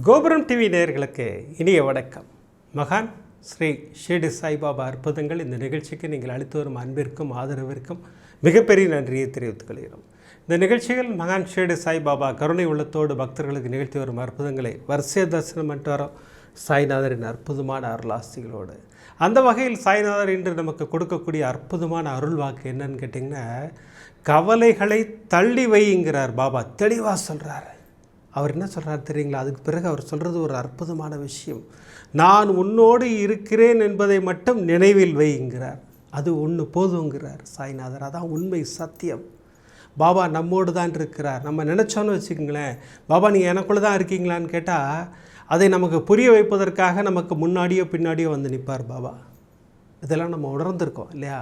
கோபுரம் டிவி நேயர்களுக்கு இனிய வணக்கம். மகான் ஸ்ரீ ஷிரடி சாய்பாபா அற்புதங்கள் இந்த நிகழ்ச்சிக்கு நீங்கள் அளித்து வரும் அன்பிற்கும் ஆதரவிற்கும் மிகப்பெரிய நன்றியை தெரிவித்துக் கொள்கிறோம். இந்த நிகழ்ச்சிகள் மகான் ஷிரடி சாய்பாபா கருணை உள்ளத்தோடு பக்தர்களுக்கு நிகழ்த்தி வரும் அற்புதங்களை வரிசை தரிசனம் பண்ணிட்டு வரோம் சாய்நாதரின் அற்புதமான அருளாசிகளோடு. அந்த வகையில் சாய்நாதர் இன்று நமக்கு கொடுக்கக்கூடிய அற்புதமான அருள் வாக்கு என்னன்னு கேட்டிங்கன்னா, கவலைகளை தள்ளி வைங்கிறார் பாபா. தெளிவாக சொல்கிறார். அவர் என்ன சொல்கிறார் தெரியுங்களா? அதுக்கு பிறகு அவர் சொல்கிறது ஒரு அற்புதமான விஷயம். நான் உன்னோடு இருக்கிறேன் என்பதை மட்டும் நினைவில் வைங்கிறார். அது ஒன்று போதுங்கிறார் சாய்நாதர். அதான் உண்மை, சத்தியம். பாபா நம்மோடு தான் இருக்கிறார். நம்ம நினச்சோன்னு வச்சுக்கோங்களேன், பாபா நீங்கள் எனக்குள்ளே தான் இருக்கீங்களான்னு கேட்டால் அதை நமக்கு புரிய வைப்பதற்காக நமக்கு முன்னாடியோ பின்னாடியோ வந்து நிற்பார் பாபா. இதெல்லாம் நம்ம உணர்ந்திருக்கோம் இல்லையா?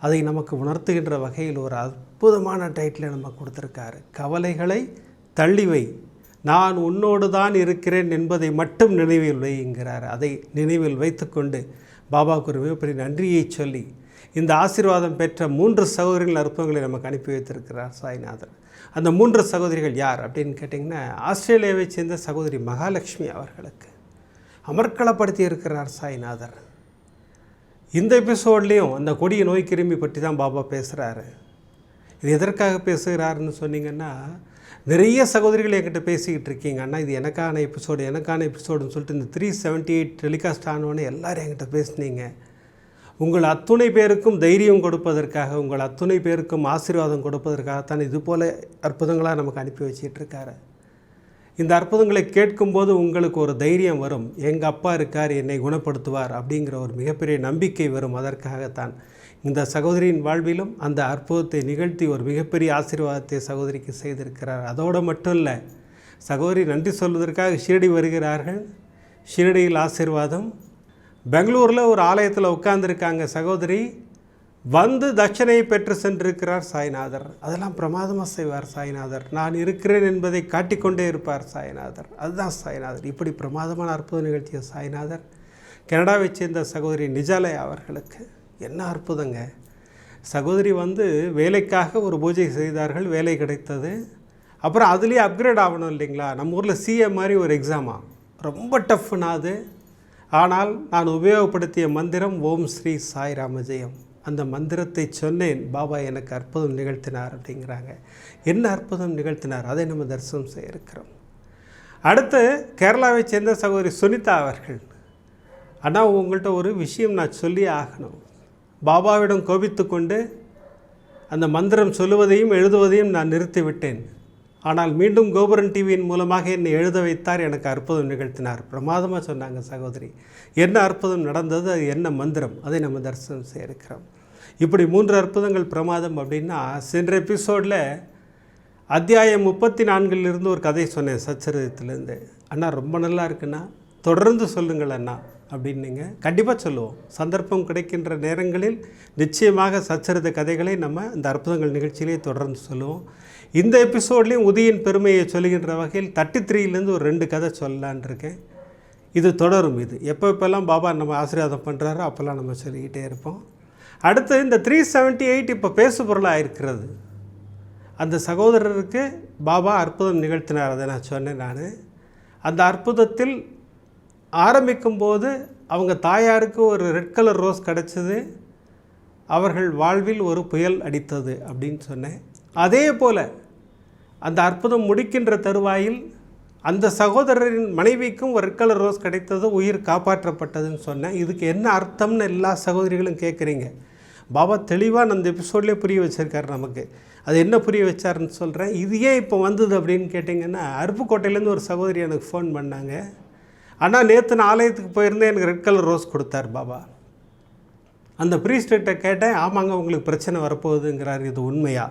அதை நமக்கு உணர்த்துகின்ற வகையில் ஒரு அற்புதமான டைட்டில் நம்ம கொடுத்துருக்காரு. கவலைகளை தள்ளிவை, நான் உன்னோடு தான் இருக்கிறேன் என்பதை மட்டும் நினைவில் வைங்கிறார். அதை நினைவில் வைத்துக்கொண்டு பாபாவுக்கு ஒரு மிகப்பெரிய நன்றியை சொல்லி இந்த ஆசீர்வாதம் பெற்ற 3 சகோதரிகள் அற்புதங்களை நமக்கு அனுப்பி வைத்திருக்கிறார் சாய்நாதர். அந்த 3 சகோதரிகள் யார் அப்படின்னு கேட்டிங்கன்னா, ஆஸ்திரேலியாவை சேர்ந்த சகோதரி மகாலட்சுமி அவர்களுக்கு அமர்க்களப்படுத்தி இருக்கிறார் சாய்நாதர். இந்த எபிசோட்லேயும் அந்த கொடிய நோய் கிருமி பற்றி தான் பாபா பேசுகிறாரு. இது எதற்காக பேசுகிறாருன்னு சொன்னீங்கன்னா, நிறைய சகோதரிகள் என்கிட்ட பேசிக்கிட்டு இருக்கீங்க, அண்ணா இது எனக்கான எபிசோடுன்னு சொல்லிட்டு இந்த 378 டெலிகாஸ்ட் ஆனோன்னு எல்லோரும் என்கிட்ட பேசுனீங்க. உங்கள் அத்துணை பேருக்கும் தைரியம் கொடுப்பதற்காக, உங்கள் அத்துணை பேருக்கும் ஆசீர்வாதம் கொடுப்பதற்காகத்தான் இது போல் அற்புதங்களாக நமக்கு அனுப்பி வச்சிட்ருக்காரு. இந்த அற்புதங்களை கேட்கும்போது உங்களுக்கு ஒரு தைரியம் வரும். எங்கள் அப்பா இருக்கார், என்னை குணப்படுத்துவார் அப்படிங்கிற ஒரு மிகப்பெரிய நம்பிக்கை வரும். அதற்காகத்தான் இந்த சகோதரியின் வாழ்விலும் அந்த அற்புதத்தை நிகழ்த்தி ஒரு மிகப்பெரிய ஆசீர்வாதத்தை சகோதரிக்கு செய்திருக்கிறார். அதோடு மட்டும் இல்லை, சகோதரி நன்றி சொல்வதற்காக ஷிரடி வருகிறார்கள். ஷிரடியில் ஆசீர்வாதம். பெங்களூரில் ஒரு ஆலயத்தில் உட்கார்ந்துருக்காங்க சகோதரி. வந்து தட்சணையை பெற்று சென்றிருக்கிறார் சாய்நாதர். அதெல்லாம் பிரமாதமாக செய்வார் சாய்நாதர். நான் இருக்கிறேன் என்பதை காட்டிக்கொண்டே இருப்பார் சாய்நாதர். அதுதான் சாய்நாதர். இப்படி பிரமாதமான அற்புத நிகழ்த்திய சாய்நாதர் கனடாவை சேர்ந்த சகோதரி நிஜாலயா அவர்களுக்கு என்ன அற்புதங்க. சகோதரி வந்து வேலைக்காக ஒரு பூஜை செய்தார்கள், வேலை கிடைத்தது. அப்புறம் அதுலேயே அப்கிரேட் ஆகணும் இல்லைங்களா? நம்ம ஊரில் சிஏ மாதிரி ஒரு எக்ஸாமா, ரொம்ப டஃப்னா அது. ஆனால் நான் உபயோகப்படுத்திய மந்திரம் ஓம் ஸ்ரீ சாய் ராமஜெயம். அந்த மந்திரத்தை சொன்னேன், பாபா எனக்கு அற்புதம் நிகழ்த்தினார் அப்படிங்கிறாங்க. என்ன அற்புதம் நிகழ்த்தினார் அதை நம்ம தரிசனம் செய்ய இருக்கிறோம். அடுத்து கேரளாவை சேர்ந்த சகோதரி சுனிதா அவர்கள், ஆனால் உங்கள்கிட்ட ஒரு விஷயம் நான் சொல்லி ஆகணும். பாபாவிடம் கோபித்து கொண்டு அந்த மந்திரம் சொல்லுவதையும் எழுதுவதையும் நான் நிறுத்திவிட்டேன். ஆனால் மீண்டும் கோபுரம் டிவியின் மூலமாக என்னை எழுத வைத்தார், எனக்கு அற்புதம் நிகழ்த்தினார். பிரமாதமாக சொன்னாங்க சகோதரி. என்ன அற்புதம் நடந்தது, அது என்ன மந்திரம், அதை நம்ம தரிசனம் செய்ய இருக்கிறோம். இப்படி 3 அற்புதங்கள் பிரமாதம் அப்படின்னா, சென்ற எபிசோடில் அத்தியாயம் 34 ஒரு கதை சொன்னேன் சச்சரித்திலேருந்து. அண்ணா ரொம்ப நல்லா இருக்குண்ணா, தொடர்ந்து சொல்லுங்கள் அண்ணா அப்படின்னுங்க. கண்டிப்பாக சொல்லுவோம். சந்தர்ப்பம் கிடைக்கின்ற நேரங்களில் நிச்சயமாக சச்சரித்த கதைகளை நம்ம இந்த அற்புதங்கள் நிகழ்ச்சியிலே தொடர்ந்து சொல்லுவோம். இந்த எபிசோட்லேயும் உதயின் பெருமையை சொல்லுகின்ற வகையில் 33 ஒரு 2 கதை சொல்லலான் இருக்கேன். இது தொடரும். இது எப்போல்லாம் பாபா நம்ம ஆசீர்வாதம் பண்ணுறாரோ அப்போல்லாம் நம்ம சொல்லிக்கிட்டே இருப்போம். அடுத்து இந்த 378 இப்போ பேசு பொருளாக இருக்கிறது. அந்த சகோதரருக்கு பாபா அற்புதம் நிகழ்த்தினார், அதை நான் சொன்னேன். அந்த அற்புதத்தில் ஆரம்பிக்கும்போது அவங்க தாயாருக்கு ஒரு ரெட் கலர் ரோஸ் கிடச்சிது, அவர்கள் வாழ்வில் ஒரு புயல் அடித்தது அப்படின்னு சொன்னேன். அதே போல் அந்த அற்புதம் முடிக்கின்ற தருவாயில் அந்த சகோதரரின் மனைவிக்கும் ஒரு ரெட் கலர் ரோஸ் கிடைத்தது, உயிர் காப்பாற்றப்பட்டதுன்னு சொன்னேன். இதுக்கு என்ன அர்த்தம்னு எல்லா சகோதரிகளும் கேட்குறீங்க. பாபா தெளிவாக அந்த எபிசோட்லேயே புரிய வச்சுருக்காரு நமக்கு. அது என்ன புரிய வச்சாருன்னு சொல்கிறேன். இது ஏன் இப்போ வந்தது அப்படின்னு கேட்டிங்கன்னா, அருப்புக்கோட்டையிலேருந்து ஒரு சகோதரி எனக்கு ஃபோன் பண்ணாங்க. ஆனால் நேற்று நான் ஆலயத்துக்கு போயிருந்தேன், எனக்கு ரெட் கலர் ரோஸ் கொடுத்தார் பாபா. அந்த ப்ரீஸ்டர்கிட்ட கேட்டேன், ஆமாங்க உங்களுக்கு பிரச்சனை வரப்போகுதுங்கிறார். இது உண்மையா?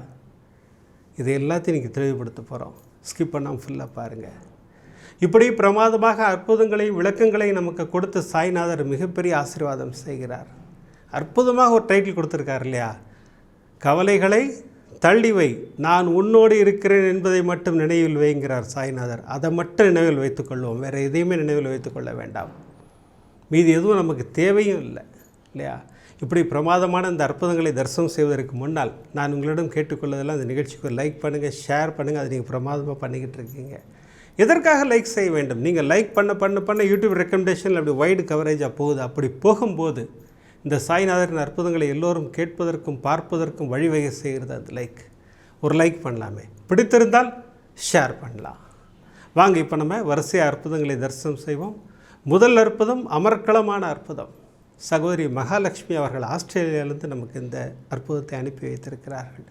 இது எல்லாத்தையும் இன்றைக்கி தெளிவுபடுத்த போகிறோம். ஸ்கிப் பண்ணாமல் ஃபுல்லாக பாருங்கள். இப்படி பிரமாதமாக அற்புதங்களையும் விளக்கங்களையும் நமக்கு கொடுத்து சாய்நாதர் மிகப்பெரிய ஆசீர்வாதம் செய்கிறார். அற்புதமாக ஒரு டைட்டில் கொடுத்துருக்கார் இல்லையா? கவலைகளை தள்ளிவை, நான் உன்னோடு இருக்கிறேன் என்பதை மட்டும் நினைவில் வைங்கிறார் சாய்நாதர். அதை மட்டும் நினைவில் வைத்துக்கொள்வோம், வேறு எதையுமே நினைவில் வைத்துக்கொள்ள வேண்டாம். மீதி எதுவும் நமக்கு தேவையும் இல்லை இல்லையா? இப்படி பிரமாதமான இந்த அற்புதங்களை தரிசனம் செய்வதற்கு முன்னால் நான் உங்களிடம் கேட்டுக்கொள்வதெல்லாம் இந்த நிகழ்ச்சிக்கு லைக் பண்ணுங்கள், ஷேர் பண்ணுங்கள். அது நீங்கள் பிரமாதமாக பண்ணிக்கிட்டு இருக்கீங்க. எதற்காக லைக் செய்ய வேண்டும்? நீங்கள் லைக் பண்ண யூடியூப் ரெக்கமெண்டேஷனில் அப்படி வைடு கவரேஜாக போகுது. அப்படி போகும்போது இந்த சாய்நாதரின் அற்புதங்களை எல்லோரும் கேட்பதற்கும் பார்ப்பதற்கும் வழிவகை செய்கிறது அது லைக். ஒரு லைக் பண்ணலாமே, பிடித்திருந்தால் ஷேர் பண்ணலாம். வாங்க இப்போ நம்ம வரிசையாக அற்புதங்களை தரிசனம் செய்வோம். முதல் அற்புதம் அமர்க்களமான அற்புதம். சகோதரி மகாலட்சுமி அவர்கள் ஆஸ்திரேலியாவிலிருந்து நமக்கு இந்த அற்புதத்தை அனுப்பி வைத்திருக்கிறார்கள்.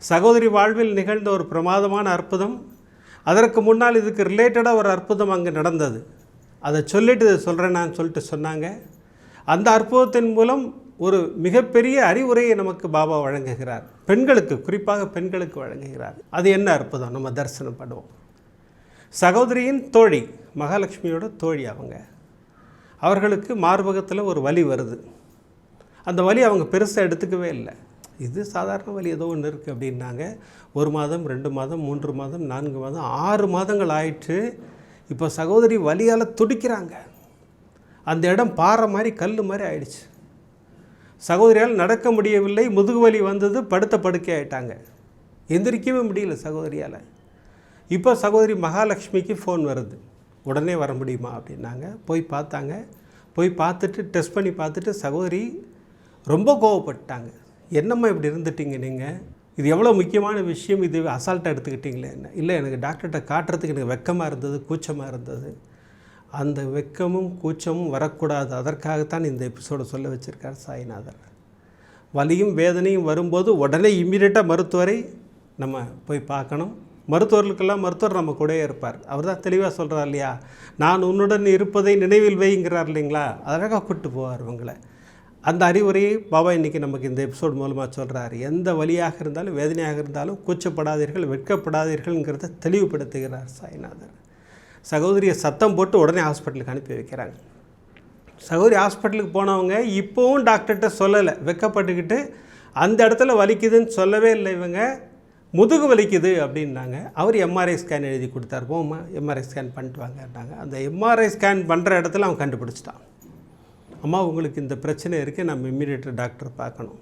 சகோதரி வாழ்வில் நிகழ்ந்த ஒரு பிரமாதமான அற்புதம். அதற்கு முன்னால் இதுக்கு ரிலேட்டடாக ஒரு அற்புதம் அங்கே நடந்தது. அதை சொல்லிட்டு இதை சொல்கிறேன் நான் சொல்லிட்டு சொன்னாங்க. அந்த அற்புதத்தின் மூலம் ஒரு மிகப்பெரிய அறிவுரையை நமக்கு பாபா வழங்குகிறார். பெண்களுக்கு, குறிப்பாக பெண்களுக்கு வழங்குகிறார். அது என்ன அற்புதம்? நம்ம தரிசனம் பண்ணுவோம். சகோதரியின் தோழி, மகாலட்சுமியோட தோழி அவர்களுக்கு மார்பகத்தில் ஒரு வலி வருது. அந்த வலி அவங்க பெருசாக எடுத்துக்கவே இல்லை. இது சாதாரண வலி, ஏதோ ஒன்று இருக்குது அப்படின்னாங்க. 1 மாதம், 2 மாதம், 3 மாதம், 4 மாதம், 6 மாதங்கள் ஆயிற்று. இப்போ சகோதரி வலியால் துடிக்கிறாங்க. அந்த இடம் பாறை மாதிரி, கல் மாதிரி ஆயிடுச்சு. சகோதரியால் நடக்க முடியவில்லை. முதுகு வலி வந்தது. படுத்த படுக்கை ஆகிட்டாங்க. எந்திரிக்கவே முடியல சகோதரியால். இப்போ சகோதரி மகாலட்சுமிக்கு ஃபோன் வருது. உடனே வர முடியுமா அப்படின்னாங்க. போய் பார்த்தாங்க. போய் பார்த்துட்டு டெஸ்ட் பண்ணி பார்த்துட்டு சகோதரி ரொம்ப கோவப்பட்டாங்க. என்னம்மா இப்படி இருந்துட்டீங்க நீங்கள்? இது எவ்வளோ முக்கியமான விஷயம், இது அசால்ட்டாக எடுத்துக்கிட்டீங்களே என்ன? இல்லை, எனக்கு டாக்டர்கிட்ட காட்டுறதுக்கு எனக்கு வெக்கமாக இருந்தது, கூச்சமாக இருந்தது. அந்த வெக்கமும் கூச்சமும் வரக்கூடாது. அதற்காகத்தான் இந்த எபிசோடை சொல்ல வச்சுருக்கார் சாய்நாதர். வலியும் வேதனையும் வரும்போது உடனே இம்மீடியட்டாக மருத்துவரை நம்ம போய் பார்க்கணும். மருத்துவர்களுக்கெல்லாம் மருத்துவர் நம்ம கூடயே இருப்பார். அவர் தான் தெளிவாக சொல்கிறார் இல்லையா, நான் உன்னுடன் இருப்பதை நினைவில் வைங்கிறார் இல்லைங்களா, அதற்காக கூப்பிட்டு போவார் உங்களை. அந்த அறிவுரையை பாபா இன்றைக்கி நமக்கு இந்த எபிசோட் மூலமாக சொல்கிறார். எந்த வலியாக இருந்தாலும் வேதனையாக இருந்தாலும் கூச்சப்படாதீர்கள், வெட்கப்படாதீர்கள்ங்கிறத தெளிவுபடுத்துகிறார் சாய்நாதர். சகோதரியை சத்தம் போட்டு உடனே ஹாஸ்பிட்டலுக்கு அனுப்பி வைக்கிறாங்க. சகோதரி ஹாஸ்பிட்டலுக்கு போனவங்க இப்போவும் டாக்டர்கிட்ட சொல்லலை, வெக்கப்பட்டுக்கிட்டு. அந்த இடத்துல வலிக்குதுன்னு சொல்லவே இல்லை இவங்க. முதுகு வலிக்குது அப்படின்னாங்க. அவர் எம்ஆர்ஐ ஸ்கேன் எழுதி கொடுத்தார். போமா எம்ஆர்ஐ ஸ்கேன் பண்ணிட்டு வாங்கன்னாங்க. அந்த எம்ஆர்ஐ ஸ்கேன் பண்ணுற இடத்துல அவன் கண்டுபிடிச்சிட்டான். அம்மா, உங்களுக்கு இந்த பிரச்சனை இருக்குது, நம்ம இம்மீடியட்டாக டாக்டர் பார்க்கணும்.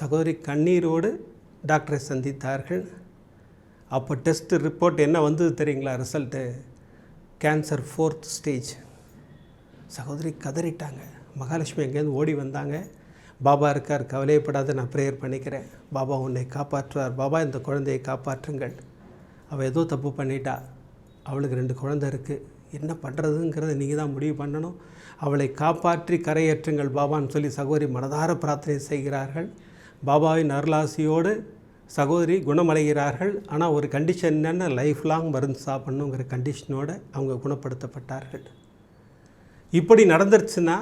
சகோதரி கண்ணீரோடு டாக்டரை சந்தித்தார்கள். அப்போ டெஸ்ட்டு ரிப்போர்ட் என்ன வந்தது தெரியுங்களா? Result cancer 4th stage. சகோதரி கதறிட்டாங்க. மகாலட்சுமி அங்கேருந்து ஓடி வந்தாங்க. பாபா இருக்கார், கவலையப்படாத, நான் ப்ரேயர் பண்ணிக்கிறேன். பாபா உன்னை காப்பாற்றுவார். பாபா இந்த குழந்தையை காப்பாற்றுங்கள். அவள் ஏதோ தப்பு பண்ணிட்டா, அவளுக்கு 2 குழந்தை இருக்குது, என்ன பண்ணுறதுங்கிறத நீங்கள் தான் முடிவு பண்ணணும். அவளை காப்பாற்றி கரையேற்றுங்கள் பாபான்னு சொல்லி சகோதரி மனதார பிரார்த்தனை செய்கிறார்கள். பாபாவின் அருளாசியோடு சகோதரி குணமடைகிறார்கள். ஆனால் ஒரு கண்டிஷன் என்னென்ன, லைஃப் லாங் மருந்து சாப்பிட்ணுங்கிற கண்டிஷனோடு அவங்க குணப்படுத்தப்பட்டார்கள். இப்படி நடந்துருச்சுன்னா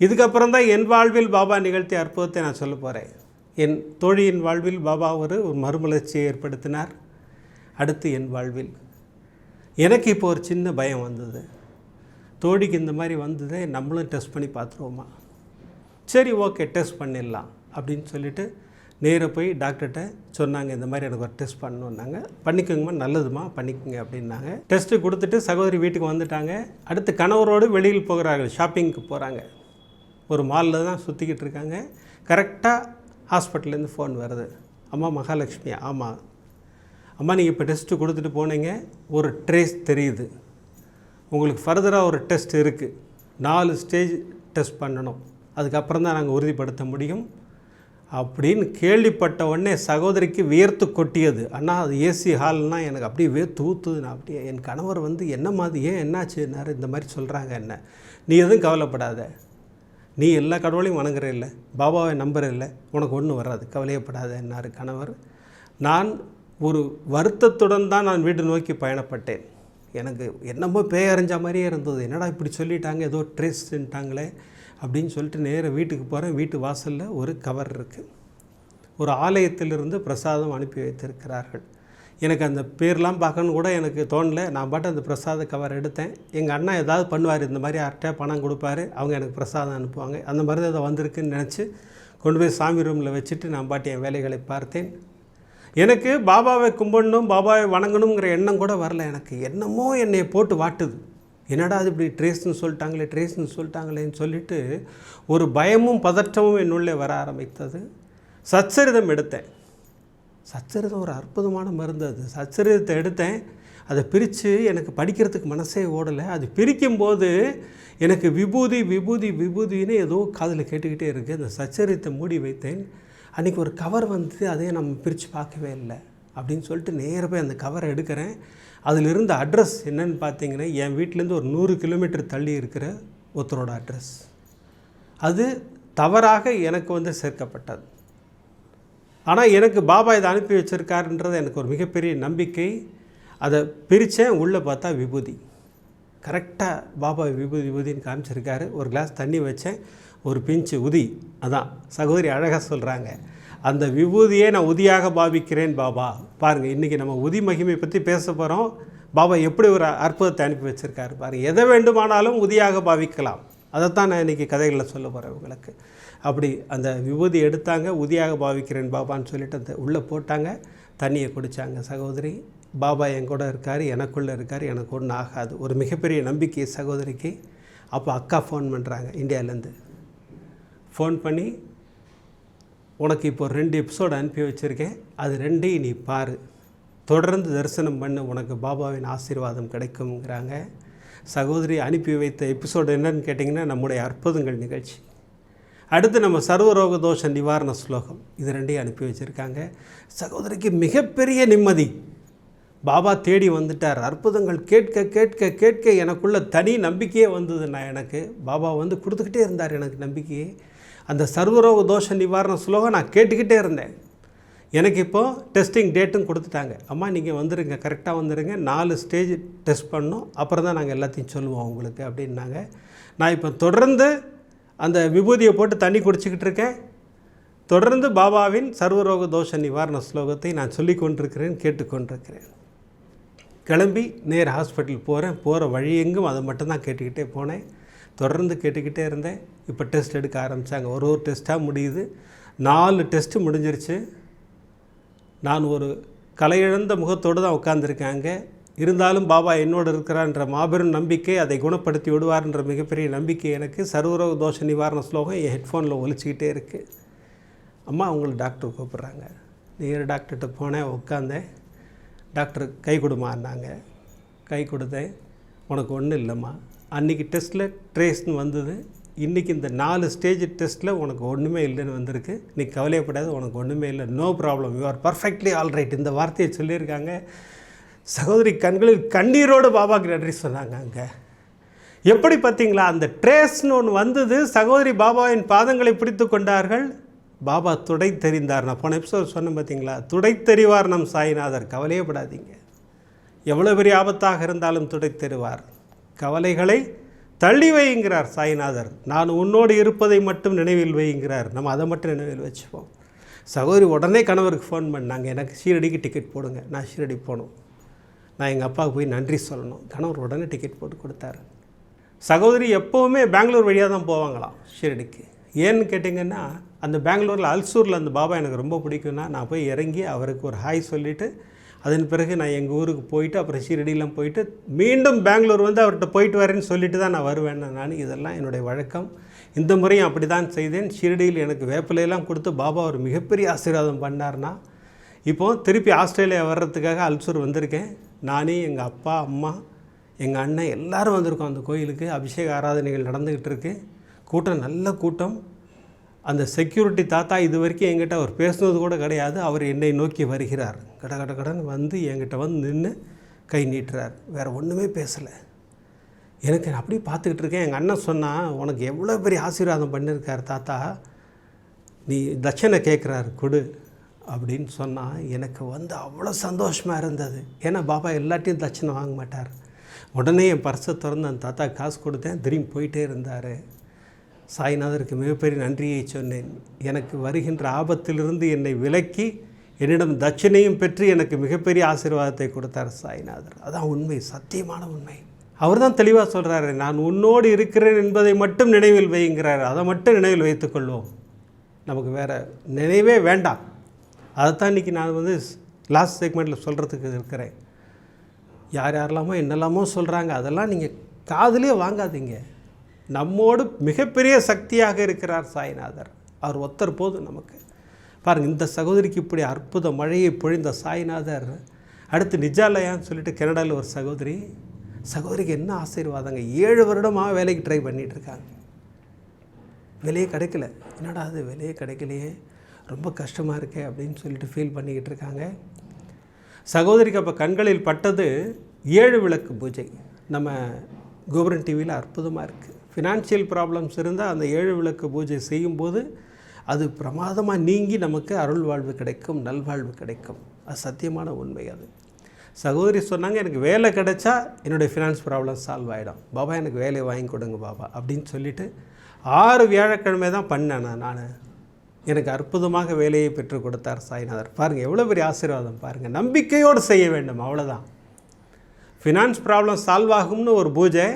இதுக்கப்புறம் தான் என் வாழ்வில் பாபா நிகழ்த்திய அற்புதத்தை நான் சொல்ல போகிறேன். என் தோழியின் வாழ்வில் பாபா ஒரு மறுமலர்ச்சியை ஏற்படுத்தினார். அடுத்து என் வாழ்வில் எனக்கு இப்போ ஒரு சின்ன பயம் வந்தது. தோழிக்கு இந்த மாதிரி வந்ததே, நம்மளும் டெஸ்ட் பண்ணி பார்த்துருவோமா? சரி, ஓகே, டெஸ்ட் பண்ணிடலாம் அப்படின்னு சொல்லிவிட்டு நேராக போய் டாக்டர்கிட்ட சொன்னாங்க. இந்த மாதிரி எனக்கு ஒரு டெஸ்ட் பண்ணணுன்னாங்க. பண்ணிக்கோங்கம்மா, நல்லதுமா, பண்ணிக்கோங்க அப்படின்னாங்க. டெஸ்ட்டு கொடுத்துட்டு சகோதரி வீட்டுக்கு வந்துட்டாங்க. அடுத்து கணவரோடு வெளியில் போகிறார்கள், ஷாப்பிங்க்கு போகிறாங்க. ஒரு மாலில் தான் சுற்றிக்கிட்டு இருக்காங்க. கரெக்டாக ஹாஸ்பிட்டல்லேருந்து ஃபோன் வருது. அம்மா மகாலட்சுமியா? ஆமாம். அம்மா, நீங்கள் இப்போ டெஸ்ட்டு கொடுத்துட்டு போனீங்க, ஒரு ட்ரேஸ் தெரியுது. உங்களுக்கு ஃபர்தராக ஒரு டெஸ்ட் இருக்குது, 4 ஸ்டேஜ் டெஸ்ட் பண்ணணும், அதுக்கப்புறம் தான் நாங்கள் உறுதிப்படுத்த முடியும் அப்படின்னு கேள்விப்பட்ட உடனே சகோதரிக்கு வியர்த்து கொட்டியது. அண்ணா, அது ஏசி ஹால்னால் எனக்கு அப்படியே வேர்த்து ஊற்றுது. நான் அப்படியே, என் கணவர் வந்து என்ன மாதிரி, ஏன் என்னாச்சுன்னாரு, இந்த மாதிரி சொல்கிறாங்க. என்ன, நீ எதுவும் கவலைப்படாத, நீ எல்லா கடவுளையும் வணங்குற இல்லை, பாபாவை நம்புற இல்லை, உனக்கு ஒன்றும் வராது, கவலையப்படாத என்னார் கணவர். நான் ஒரு வருத்தத்துடன் தான் நான் வீடு நோக்கி பயணப்பட்டேன். எனக்கு என்னமோ பேயறிஞ்ச மாதிரியே இருந்தது. என்னடா இப்படி சொல்லிட்டாங்க, ஏதோ ட்ரேஸ்ன்ட்டாங்களே அப்படின்னு சொல்லிட்டு நேராக வீட்டுக்கு போகிறேன். வீட்டு வாசலில் ஒரு கவர் இருக்குது. ஒரு ஆலயத்திலிருந்து பிரசாதம் அனுப்பி வைத்திருக்கிறார்கள். எனக்கு அந்த பேர்லாம் பார்க்கணும் கூட எனக்கு தோணலை. நான் பாட்டு அந்த பிரசாத கவர் எடுத்தேன். எங்கள் அண்ணா ஏதாவது பண்ணுவார், இந்த மாதிரி யார்கிட்ட பணம் கொடுப்பாரு, அவங்க எனக்கு பிரசாதம் அனுப்புவாங்க. அந்த மாதிரி தான் அதை வந்திருக்குன்னு நினச்சி கொண்டு போய் சாமி ரூமில் வச்சுட்டு நான் பாட்டு என் வேலைகளை பார்த்தேன். எனக்கு பாபாவை கும்பிடணும், பாபாவை வணங்கணுங்கிற எண்ணம் கூட வரல. எனக்கு என்னமோ என்னை போட்டு வாட்டுது. என்னடா அது இப்படி ட்ரேஸ்ன்னு சொல்லிட்டாங்களேன்னு சொல்லிட்டு ஒரு பயமும் பதற்றமும் என்னுள்ளே வர ஆரம்பித்தது. சச்சரிதம் எடுத்தேன். சச்சரிதம் ஒரு அற்புதமான மருந்து. அது சச்சரிதத்தை எடுத்தேன். அதை பிரித்து எனக்கு படிக்கிறதுக்கு மனசே ஓடலை. அது பிரிக்கும்போது எனக்கு விபூதி விபூதி விபூதின்னு ஏதோ காதில் கேட்டுக்கிட்டே இருக்குது. அந்த சச்சரித்தை மூடி வைத்தேன். அன்றைக்கி ஒரு கவர் வந்து அதையே நம்ம பிரித்து பார்க்கவே இல்லை அப்படின்னு சொல்லிட்டு நேராக போய் அந்த கவரை எடுக்கிறேன். அதில் இருந்த அட்ரஸ் என்னன்னு பார்த்தீங்கன்னா, என் வீட்டிலேருந்து ஒரு 100 கிலோமீட்டர் தள்ளி இருக்கிற ஒருத்தரோட அட்ரஸ். அது தவறாக எனக்கு வந்து சேர்க்கப்பட்டது. ஆனால் எனக்கு பாபா இதை அனுப்பி வச்சுருக்காருன்றது எனக்கு ஒரு மிகப்பெரிய நம்பிக்கை. அதை பிரித்தேன், உள்ளே பார்த்தா விபூதி. கரெக்டாக பாபா விபூதி விபூதின்னு காமிச்சிருக்காரு. ஒரு கிளாஸ் தண்ணி வச்சேன், ஒரு பிஞ்சு உதி. அதான் சகோதரி அழகாக சொல்கிறாங்க, அந்த விபூதியே நான் உதியாக பாவிக்கிறேன் பாபா. பாருங்கள், இன்றைக்கி நம்ம உதி மகிமை பற்றி பேச போகிறோம். பாபா எப்படி ஒரு அற்புதத்தை அனுப்பி வச்சுருக்காரு பாருங்கள். எதை வேண்டுமானாலும் உதியாக பாவிக்கலாம். அதைத்தான் நான் இன்றைக்கி கதைகளில் சொல்ல போகிறேன் உங்களுக்கு. அப்படி அந்த விபூதி எடுத்தாங்க, உதியாக பாவிக்கிறேன் பாபான்னு சொல்லிட்டு அந்த உள்ளே போட்டாங்க, தண்ணியை குடித்தாங்க. சகோதரி, பாபா என் கூட இருக்கார், எனக்குள்ளே இருக்கார், எனக்கு ஒன்றும் ஆகாது. ஒரு மிகப்பெரிய நம்பிக்கை சகோதரிக்கு. அப்போ அக்கா ஃபோன் பண்ணுறாங்க இந்தியாவிலேருந்து. ஃபோன் பண்ணி, உனக்கு இப்போ 2 எபிசோடு அனுப்பி வச்சுருக்கேன், அது 2ஐயும் நீ பாரு, தொடர்ந்து தரிசனம் பண்ணு, உனக்கு பாபாவின் ஆசீர்வாதம் கிடைக்குங்கிறாங்க. சகோதரி அனுப்பி வைத்த எபிசோடு என்னன்னு கேட்டிங்கன்னா, நம்முடைய அற்புதங்கள் நிகழ்ச்சி. அடுத்து நம்ம சர்வரோக தோஷ நிவாரண ஸ்லோகம், இது 2ஐயும் அனுப்பி வச்சுருக்காங்க. சகோதரிக்கு மிகப்பெரிய நிம்மதி. பாபா தேடி வந்துட்டார். அற்புதங்கள் கேட்க கேட்க கேட்க எனக்குள்ள தனி நம்பிக்கையே வந்தது. எனக்கு பாபா வந்து கொடுத்துக்கிட்டே இருந்தார் எனக்கு நம்பிக்கையே. அந்த சர்வரோக தோஷ நிவாரண ஸ்லோகம் நான் கேட்டுக்கிட்டே இருந்தேன். எனக்கு இப்போது டெஸ்டிங் டேட்டும் கொடுத்துட்டாங்க. அம்மா நீங்கள் வந்துடுங்க, கரெக்டாக வந்துடுங்க, 4 ஸ்டேஜ் டெஸ்ட் பண்ணோம், அப்புறம் தான் நாங்கள் எல்லாத்தையும் சொல்லுவோம் உங்களுக்கு அப்படின்னாங்க. நான் இப்போ தொடர்ந்து அந்த விபூதியை போட்டு தண்ணி குடிச்சிக்கிட்டு இருக்கேன். தொடர்ந்து பாபாவின் சர்வரோக தோஷ நிவாரண ஸ்லோகத்தை நான் சொல்லி கொண்டிருக்கிறேன், கேட்டுக்கொண்டிருக்கிறேன். கிளம்பி நேர் ஹாஸ்பிட்டல் போகிறேன். போகிற வழி எங்கும் அதை மட்டும்தான் கேட்டுக்கிட்டே போனேன். தொடர்ந்து கேட்டுக்கிட்டே இருந்தேன். இப்போ டெஸ்ட் எடுக்க ஆரம்பித்தாங்க. ஒரு டெஸ்ட்டாக முடியுது. 4 டெஸ்ட்டு முடிஞ்சிருச்சு. நான் ஒரு கலையிழந்த முகத்தோடு தான் உட்காந்துருக்காங்க. இருந்தாலும் பாபா என்னோடு இருக்கிறான்ற மாபெரும் நம்பிக்கை, அதை குணப்படுத்தி விடுவார்ன்ற மிகப்பெரிய நம்பிக்கை எனக்கு. சர்வரோக தோஷ நிவாரண ஸ்லோகம் என் ஹெட்ஃபோனில் ஒலிச்சிக்கிட்டே இருக்குது. அம்மா அவங்களை டாக்டர் கூப்பிட்றாங்க. நேரு டாக்டர்கிட்ட போனேன், உட்காந்தேன். டாக்டர் கை கொடுமான்னாங்க. கை கொடுத்தேன். உனக்கு ஒன்றும் இல்லைம்மா, அன்றைக்கி டெஸ்ட்டில் ட்ரேஸ்னு வந்தது, இன்றைக்கி இந்த 4 ஸ்டேஜ் டெஸ்ட்டில் உனக்கு ஒன்றுமே இல்லைன்னு வந்திருக்கு, நீ கவலையப்படாது, உனக்கு ஒன்றுமே இல்லை, no problem, you are perfectly alright. இந்த வார்த்தையை சொல்லியிருக்காங்க. சகோதரி கண்களில் கண்ணீரோடு பாபாவுக்கு நன்றி சொன்னாங்க. அங்கே எப்படி பார்த்தீங்களா, அந்த ட்ரேஸ்னு ஒன்று வந்தது. சகோதரி பாபாவின் பாதங்களை பிடித்து கொண்டார்கள். பாபா துடை தெரிந்தார். நான் போன எபிசோட் சொன்னேன் பார்த்தீங்களா, துடை தெரிவார் நம் சாய்நாதர், கவலையப்படாதீங்க, எவ்வளோ பெரிய ஆபத்தாக இருந்தாலும் துடை தெரிவார், கவலைகளை தள்ளி வைங்கிறார் சாய்நாதர். நான் உன்னோடு இருப்பதை மட்டும் நினைவில் வைங்கிறார். நம்ம அதை மட்டும் நினைவில் வச்சுப்போம். சகோதரி உடனே கணவருக்கு ஃபோன் பண்ணாங்க, எனக்கு ஷீரடிக்கு டிக்கெட் போடுங்க, நான் ஷீரடி போகணும், நான் எங்கள் அப்பாவுக்கு போய் நன்றி சொல்லணும். கணவர் உடனே டிக்கெட் போட்டு கொடுத்தாரு. சகோதரி எப்போவுமே பெங்களூர் வழியாக தான் போவாங்களாம் ஷீரடிக்கு. ஏன்னு கேட்டிங்கன்னா, அந்த பெங்களூரில் அல்சூரில் அந்த பாபா எனக்கு ரொம்ப பிடிக்கும்னா, நான் போய் இறங்கி அவருக்கு ஒரு ஹாய் சொல்லிவிட்டு அதன் பிறகு நான் எங்கள் ஊருக்கு போயிட்டு அப்புறம் ஷீரடியெலாம் போயிட்டு மீண்டும் பெங்களூர் வந்து அவர்கிட்ட போயிட்டு வரேன்னு சொல்லிட்டு தான் நான் வருவேன். நான் இதெல்லாம் என்னுடைய வழக்கம். இந்த முறையும் அப்படி தான் செய்தேன். ஷீரடியில் எனக்கு வேப்பிலையெல்லாம் கொடுத்து பாபா ஒரு மிகப்பெரிய ஆசீர்வாதம் பண்ணார்னா, இப்போது திருப்பி ஆஸ்திரேலியா வர்றதுக்காக அல்சூர் வந்திருக்கேன். நானே, எங்கள் அப்பா, அம்மா, எங்கள் அண்ணன் எல்லோரும் வந்திருக்கோம் அந்த கோயிலுக்கு. அபிஷேக ஆராதனைகள் நடந்துக்கிட்டு இருக்குது. கூட்டம் நல்ல கூட்டம். அந்த செக்யூரிட்டி தாத்தா இது வரைக்கும் என்கிட்ட அவர் பேசுனது கூட கிடையாது. அவர் என்னை நோக்கி வருகிறார். கடன் வந்து என்கிட்ட வந்து நின்று கை நீட்டுறார். வேறு ஒன்றுமே பேசலை. எனக்கு அப்படியே பார்த்துக்கிட்டு இருக்கேன். எங்கள் அண்ணன் சொன்னால், உனக்கு எவ்வளோ பெரிய ஆசீர்வாதம் பண்ணியிருக்கார் தாத்தா, நீ தட்சணை கேட்குறாரு கொடு அப்படின்னு சொன்னால் எனக்கு வந்து அவ்வளோ சந்தோஷமாக இருந்தது. ஏன்னா பாபா எல்லாத்தையும் தட்சணை வாங்க மாட்டார். உடனே என் பர்ஸை திறந்து அந்த தாத்தா காசு கொடுத்தேன். திரும்பி போயிட்டே இருந்தார். சாய்நாதருக்கு மிகப்பெரிய நன்றியை சொன்னேன். எனக்கு வருகின்ற ஆபத்திலிருந்து என்னை விலக்கி என்னிடம் தட்சணையும் பெற்று எனக்கு மிகப்பெரிய ஆசீர்வாதத்தை கொடுத்தார் சாய்நாதர். அதான் உண்மை, சத்தியமான உண்மை. அவர் தான் தெளிவாக சொல்கிறாரு, நான் உன்னோடு இருக்கிறேன் என்பதை மட்டும் நினைவில் வைங்கிறார். அதை மட்டும் நினைவில் வைத்துக்கொள்வோம், நமக்கு வேறு நினைவே வேண்டாம். அதைத்தான் இன்றைக்கி நான் வந்து லாஸ்ட் செக்மெண்ட்டில் சொல்கிறதுக்கு இருக்கிறேன். யாரெல்லாமோ என்னெல்லாமோ சொல்கிறாங்க, அதெல்லாம் நீங்கள் காதிலே வாங்காதீங்க. நம்மோடு மிகப்பெரிய சக்தியாக இருக்கிறார் சாய்நாதர். அவர் ஒத்தர் போதும் நமக்கு. பாருங்கள், இந்த சகோதரிக்கு இப்படி அற்புத மழையை பொழிந்த சாய்நாதர் அடுத்து நிஜாலயான்னு சொல்லிட்டு கனடாவில் ஒரு சகோதரிக்கு என்ன ஆசீர்வாதங்க, 7 வருடமாக வேலைக்கு ட்ரை பண்ணிகிட்ருக்காங்க. வேலையே கிடைக்கல. என்னடா அது வேலையே கிடைக்கலையே, ரொம்ப கஷ்டமாக இருக்கே அப்படின்னு சொல்லிட்டு ஃபீல் பண்ணிக்கிட்டு இருக்காங்க. சகோதரிக்கு அப்போ கண்களில் பட்டது 7 விளக்கு பூஜை. நம்ம கோபுரம் டிவியில் அற்புதமாக இருக்குது. ஃபினான்ஷியல் ப்ராப்ளம்ஸ் இருந்தால் அந்த 7 விளக்கு பூஜை செய்யும்போது அது பிரமாதமாக நீங்கி நமக்கு அருள் வாழ்வு கிடைக்கும், நல்வாழ்வு கிடைக்கும். அது சத்தியமான உண்மை. அது சகோதரி சொன்னாங்க, எனக்கு வேலை கிடைச்சா என்னுடைய ஃபினான்ஸ் ப்ராப்ளம் சால்வ் ஆகிடும், பாபா எனக்கு வேலையை வாங்கி கொடுங்க பாபா அப்படின்னு சொல்லிவிட்டு 6 வியாழக்கிழமை தான் பண்ணேன் நான். எனக்கு அற்புதமாக வேலையை பெற்றுக் கொடுத்தார் சாய்நாதர். பாருங்கள் எவ்வளோ பெரிய ஆசீர்வாதம் பாருங்கள். நம்பிக்கையோடு செய்ய வேண்டும், அவ்வளோதான். ஃபினான்ஸ் ப்ராப்ளம் சால்வ் ஆகும்னு ஒரு பூஜை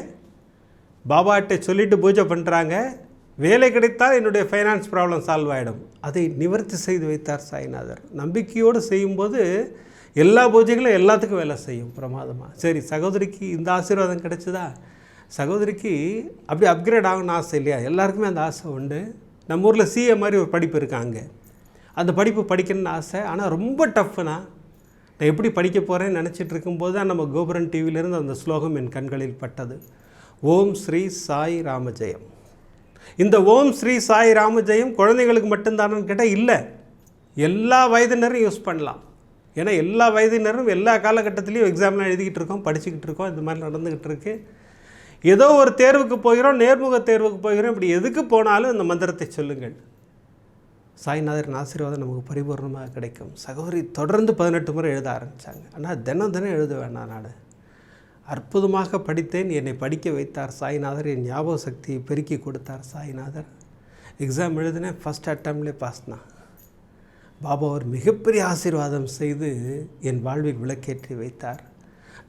பாபாட்டை சொல்லிவிட்டு பூஜை பண்ணுறாங்க. வேலை கிடைத்தால் என்னுடைய ஃபைனான்ஸ் ப்ராப்ளம் சால்வ் ஆகிடும். அதை நிவர்த்தி செய்து வைத்தார் சாய்நாதர். நம்பிக்கையோடு செய்யும்போது எல்லா பூஜைகளும் எல்லாத்துக்கும் வேலை செய்யும் பிரமாதமாக. சரி, சகோதரிக்கு இந்த ஆசீர்வாதம் கிடைச்சதா? சகோதரிக்கு அப்படி அப்கிரேட் ஆகணும்னு ஆசை இல்லையா? எல்லாருக்குமே அந்த ஆசை உண்டு. நம்ம ஊரில் சிஏ மாதிரி ஒரு படிப்பு இருக்காங்க, அந்த படிப்பு படிக்கணும்னு ஆசை. ஆனால் ரொம்ப டஃப்னா நான் எப்படி படிக்க போகிறேன்னு நினச்சிட்டு இருக்கும்போது தான் நம்ம கோபுரம் டிவியிலேருந்து அந்த ஸ்லோகம் என் கண்களில் பட்டது. ஓம் ஸ்ரீ சாய் ராமஜெயம். இந்த ஓம் ஸ்ரீ சாய் ராமஜெயம் குழந்தைங்களுக்கு மட்டும்தானு கேட்டால் இல்லை, எல்லா வயதினரும் யூஸ் பண்ணலாம். ஏன்னா எல்லா வயதினரும் எல்லா காலகட்டத்திலையும் எக்ஸாம்லாம் எழுதிக்கிட்டு இருக்கோம், படிச்சுக்கிட்டு இருக்கோம். இந்த மாதிரி நடந்துக்கிட்டு இருக்குது. ஏதோ ஒரு தேர்வுக்கு போகிறோம், நேர்முக தேர்வுக்கு போகிறோம், இப்படி எதுக்கு போனாலும் இந்த மந்திரத்தை சொல்லுங்கள். சாய்நாதரின் ஆசீர்வாதம் நமக்கு பரிபூர்ணமாக கிடைக்கும். சகோதரி தொடர்ந்து 18 முறை எழுத ஆரம்பித்தாங்க. ஆனால் தினம் எழுத வேண்டாம். நான் அற்புதமாக படித்தேன், என்னை படிக்க வைத்தார் சாய்நாதர், என் ஞாபக சக்தியை பெருக்கி கொடுத்தார் சாய்நாதர். எக்ஸாம் எழுதினேன், ஃபஸ்ட் அட்டம்ப்ட்லேயே பாஸ் தான். பாபா ஒரு மிகப்பெரிய ஆசீர்வாதம் செய்து என் வாழ்வில் விளக்கேற்றி வைத்தார்.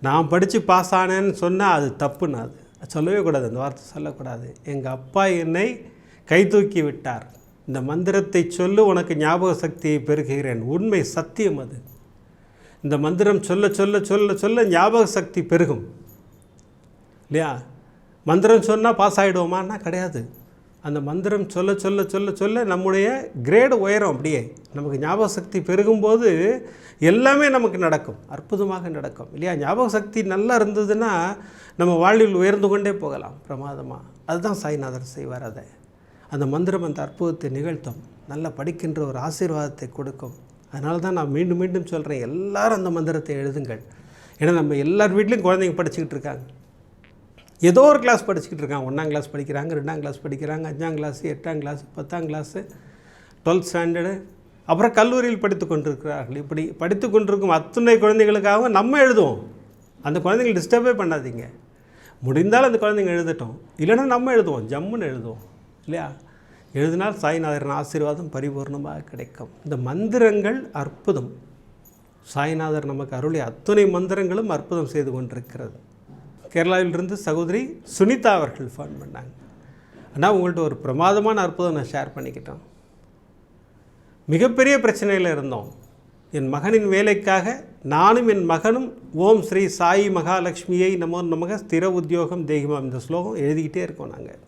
நான் படித்து பாஸ் ஆனேன்னு சொன்னால் அது தப்புன்னு, அது சொல்லவே கூடாது, அந்த வார்த்தை சொல்லக்கூடாது. எங்கள் அப்பா என்னை கை தூக்கி விட்டார். இந்த மந்திரத்தை சொல்லு, உனக்கு ஞாபக சக்தியை பெருகுகிறேன். உண்மை, சத்தியம் அது. இந்த மந்திரம் சொல்ல சொல்ல சொல்ல சொல்ல ஞாபக சக்தி பெருகும் இல்லையா? மந்திரம் சொன்னால் பாஸ் ஆகிடுவோமான்னா கிடையாது. அந்த மந்திரம் சொல்ல சொல்ல சொல்ல சொல்ல நம்முடைய கிரேடு உயரும். அப்படியே நமக்கு ஞாபக சக்தி பெருகும்போது எல்லாமே நமக்கு நடக்கும், அற்புதமாக நடக்கும் இல்லையா? ஞாபக சக்தி நல்லா இருந்ததுன்னா நம்ம வாழ்வில் உயர்ந்து கொண்டே போகலாம் பிரமாதமாக. அதுதான் சாய்நாதர் செய்வார். அதை அந்த மந்திரம் அந்த அற்புதத்தை நிகழ்த்தும், நல்லா படிக்கின்ற ஒரு ஆசீர்வாதத்தை கொடுக்கும். அதனால தான் நான் மீண்டும் மீண்டும் சொல்கிறேன், எல்லோரும் அந்த மந்திரத்தை எழுதுங்கள். ஏன்னா நம்ம எல்லார் வீட்லேயும் குழந்தைங்க படிச்சுக்கிட்டு இருக்காங்க, ஏதோ ஒரு கிளாஸ் படிச்சுக்கிட்டு இருக்காங்க. 1ஆம் கிளாஸ் படிக்கிறாங்க, 2ஆம் கிளாஸ் படிக்கிறாங்க, 5ஆம் கிளாஸு, 8ஆம் கிளாஸு, 10ஆம் கிளாஸு, 12th ஸ்டாண்டர்டு, அப்புறம் கல்லூரியில் படித்து கொண்டிருக்கிறார்கள். இப்படி படித்து கொண்டிருக்கும் அத்தனை குழந்தைகளுக்காக நம்ம எழுதுவோம். அந்த குழந்தைங்களை டிஸ்டர்பே பண்ணாதீங்க. முடிந்தால் அந்த குழந்தைங்க எழுதட்டும், இல்லைன்னா நம்ம எழுதுவோம், ஜம்முன்னு எழுதுவோம் இல்லையா? எழுதினால் சாய்நாதரின் ஆசீர்வாதம் பரிபூர்ணமாக கிடைக்கும். இந்த மந்திரங்கள் அற்புதம். சாய்நாதர் நமக்கு அருளி அத்துணை மந்திரங்களும் அற்புதம் செய்து கொண்டிருக்கிறது. கேரளாவிலிருந்து சகோதரி சுனிதா அவர்கள் ஃபோன் பண்ணாங்க. ஆனால் உங்கள்கிட்ட ஒரு பிரமாதமான அற்புதம் நான் ஷேர் பண்ணிக்கிட்டோம். மிகப்பெரிய பிரச்சனையில் இருந்தோம். என் மகனின் வேலைக்காக நானும் என் மகனும் ஓம் ஸ்ரீ சாயி மகாலட்சுமியை நமோ நமக ஸ்திர உத்தியோகம் தேகிமாம் இந்த ஸ்லோகம் எழுதிக்கிட்டே இருக்கோம். நாங்கள்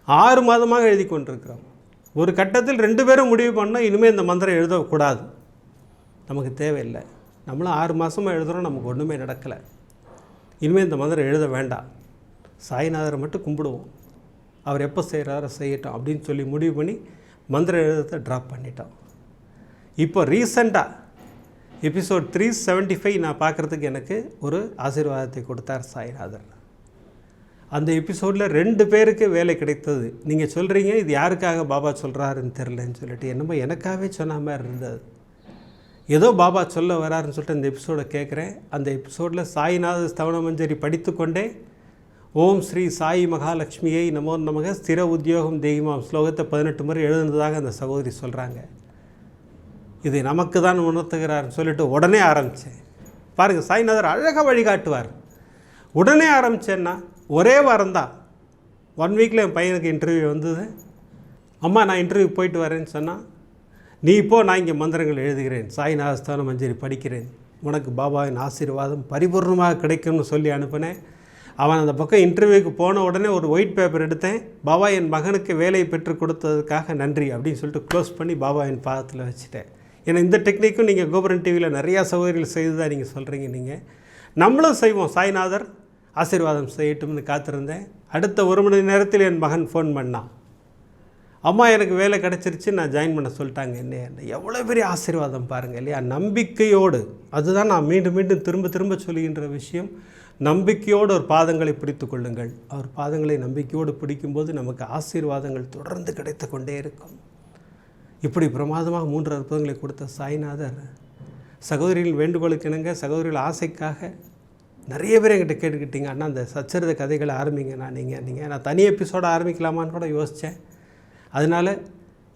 6 மாதமாக எழுதி கொண்டிருக்கிறோம். ஒரு கட்டத்தில் 2 பேரும் முடிவு பண்ணோம், இனிமேல் இந்த மந்திரம் எழுதக்கூடாது, நமக்கு தேவையில்லை. நம்மளும் 6 மாதமாக எழுதுகிறோம், நமக்கு ஒன்றுமே நடக்கலை. இனிமேல் இந்த மந்திரம் எழுத வேண்டாம், சாய்நாதரை மட்டும் கும்பிடுவோம், அவர் எப்போ செய்கிறாரோ செய்யட்டும் அப்படின்னு சொல்லி முடிவு பண்ணி மந்திரம் எழுதத்தை ட்ராப் பண்ணிட்டோம். இப்போ ரீசண்டாக எபிசோட் 375 நான் பார்க்குறதுக்கு எனக்கு ஒரு ஆசீர்வாதத்தை கொடுத்தார் சாய்நாதர். அந்த எபிசோடில் 2 பேருக்கு வேலை கிடைத்தது. நீங்கள் சொல்கிறீங்க இது யாருக்காக பாபா சொல்கிறாருன்னு தெரிலன்னு சொல்லிட்டு, என்னமோ எனக்காகவே சொன்ன மாதிரி இருந்தது. ஏதோ பாபா சொல்ல வராருன்னு சொல்லிட்டு அந்த எபிசோடை கேட்குறேன். அந்த எபிசோடில் சாய்நாத ஸ்தவன மஞ்சரி படித்து கொண்டே ஓம் ஸ்ரீ சாயி மகாலட்சுமியை நமோ நமக ஸ்திர உத்தியோகம் தெய்வமாம் ஸ்லோகத்தை 18 முறை எழுதுனதாக அந்த சகோதரி சொல்கிறாங்க. இது நமக்கு தான் உணர்த்துகிறார்னு சொல்லிட்டு உடனே ஆரம்பித்தேன். பாருங்கள், சாய்நாதர் அழகாக வழிகாட்டுவார். உடனே ஆரம்பித்தேன்னா ஒரே வாரம் தான், 1 வீக்கில் என் பையனுக்கு இன்டர்வியூ வந்தது. அம்மா நான் இன்டர்வியூ போயிட்டு வரேன்னு சொன்னால், நீ இப்போது நான் இங்கே மந்திரங்கள் எழுதுகிறேன், சாய்நாதஸ்தான மஞ்சரி படிக்கிறேன், உனக்கு பாபாவின் ஆசீர்வாதம் பரிபூர்ணமாக கிடைக்கும்னு சொல்லி அனுப்பினேன். அவன் அந்த பக்கம் இன்டர்வியூக்கு போன உடனே ஒரு ஒயிட் பேப்பர் எடுத்தேன். பாபா என் மகனுக்கு வேலையை பெற்று கொடுத்ததுக்காக நன்றி அப்படின்னு சொல்லிட்டு க்ளோஸ் பண்ணி பாபாவின் பாதத்தில் வச்சுட்டேன். ஏன்னா இந்த டெக்னிக்கும் நீங்கள் கோபுரம் டிவியில் நிறையா சகோதரிகள் செய்து தான் நீங்கள் சொல்கிறீங்க. நீங்கள் நம்மளும் செய்வோம். சாய்நாதர் ஆசீர்வாதம் செய்யட்டும்னு காத்திருந்தேன். அடுத்த 1 மணி நேரத்தில் என் மகன் ஃபோன் பண்ணான். அம்மா எனக்கு வேலை கிடச்சிருச்சு, நான் ஜாயின் பண்ண சொல்லிட்டாங்க. என்ன எவ்வளோ பெரிய ஆசீர்வாதம் பாருங்கள் இல்லையா? நம்பிக்கையோடு, அதுதான் நான் மீண்டும் மீண்டும் திரும்ப திரும்ப சொல்லுகின்ற விஷயம். நம்பிக்கையோடு ஒரு பாதங்களை பிடித்து கொள்ளுங்கள். அவர் பாதங்களை நம்பிக்கையோடு பிடிக்கும்போது நமக்கு ஆசீர்வாதங்கள் தொடர்ந்து கிடைத்து கொண்டே இருக்கும். இப்படி பிரமாதமாக 3 அற்புதங்களை கொடுத்த சாய்நாதர் சகோதரிகள் வேண்டுகோளுக்கு இணங்க, சகோதரிகள் ஆசைக்காக நிறைய பேர் என்கிட்ட கேட்டுக்கிட்டீங்க, அண்ணா அந்த சச்சரித கதைகளை ஆரம்பிங்கண்ணா. நான் தனி எபிசோட ஆரம்பிக்கலாமான்னு கூட யோசித்தேன். அதனால்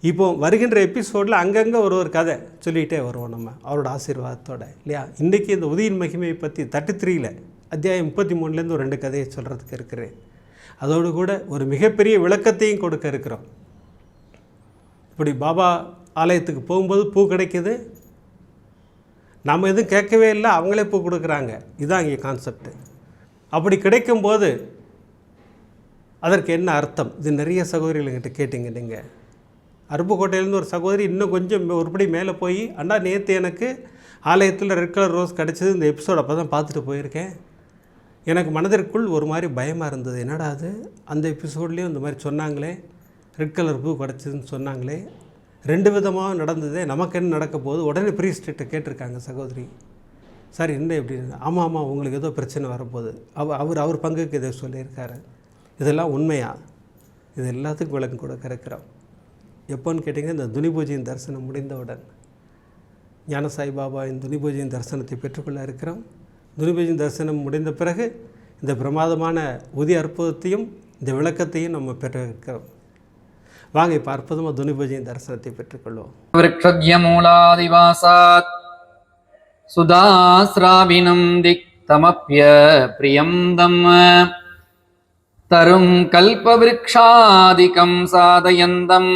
இப்போ வருகின்ற எபிசோடில் அங்கங்கே ஒரு கதை சொல்லிகிட்டே வருவோம் நம்ம அவரோட ஆசீர்வாதத்தோடு இல்லையா? இன்றைக்கி இந்த உதியின் மகிமையை பற்றி 33 அத்தியாயம் 33 ஒரு 2 கதையை சொல்கிறதுக்கு இருக்கிறேன். அதோடு கூட ஒரு மிகப்பெரிய விளக்கத்தையும் கொடுக்க இருக்கிறோம். இப்படி பாபா ஆலயத்துக்கு போகும்போது பூ கிடைக்கிது, நம்ம எதுவும் கேட்கவே இல்லை, அவங்களே பூ கொடுக்குறாங்க. இதுதான் இங்கே கான்செப்டு. அப்படி கிடைக்கும்போது அதற்கு என்ன அர்த்தம்? இது நிறைய சகோதரிகள்கிட்ட கேட்டிங்க. நீங்கள் அருப்புக்கோட்டையிலேருந்து ஒரு சகோதரி இன்னும் கொஞ்சம் ஒருபடி மேலே போய், அண்ணா நேற்று எனக்கு ஆலயத்தில் ரெட் கலர் ரோஸ் கிடச்சிது, இந்த எபிசோட் அப்போ தான் பார்த்துட்டு போயிருக்கேன், எனக்கு மனதிற்குள் ஒரு மாதிரி பயமாக இருந்தது. என்னடா அது, அந்த எபிசோட்லேயும் இந்த மாதிரி சொன்னாங்களே, ரெட் கலர் பூ கிடச்சிதுன்னு சொன்னாங்களே, 2 விதமாக நடந்ததே, நமக்கு என்ன நடக்க போகுது? உடனே ப்ரீஸ்ட்டை கேட்டிருக்காங்க சகோதரி. சார் என்ன எப்படின்னு? ஆமாம் உங்களுக்கு ஏதோ பிரச்சனை வரப்போகுது, அவர் பங்குக்கு இதை சொல்லியிருக்காரு. இதெல்லாம் உண்மையா? இது எல்லாத்துக்கும் விளக்கம் கொடுக்க இருக்கிறோம். எப்போன்னு கேட்டிங்கன்னா, இந்த துனி பூஜையின் தரிசனம் முடிந்தவுடன் ஞான சாய்பாபாவின் துனி பூஜையின் தரிசனத்தை பெற்றுக்கொள்ள இருக்கிறோம். துனி பூஜையின் தரிசனம் முடிந்த பிறகு இந்த பிரமாதமான உதி அற்புதத்தையும் இந்த விளக்கத்தையும் நம்ம பெற்று இருக்கிறோம். வாங்க இப்போ அற்புதமாக துனி பூஜையின் தரிசனத்தை பெற்றுக்கொள்வோம். விருக்ஷத்யமூலாதிவாசாத் சுதாஸ்ராவினம் திக்தமப்ய பிரியம் தம் தரும் கல்பவிருக்ஷாதிகம் சாதயந்தம்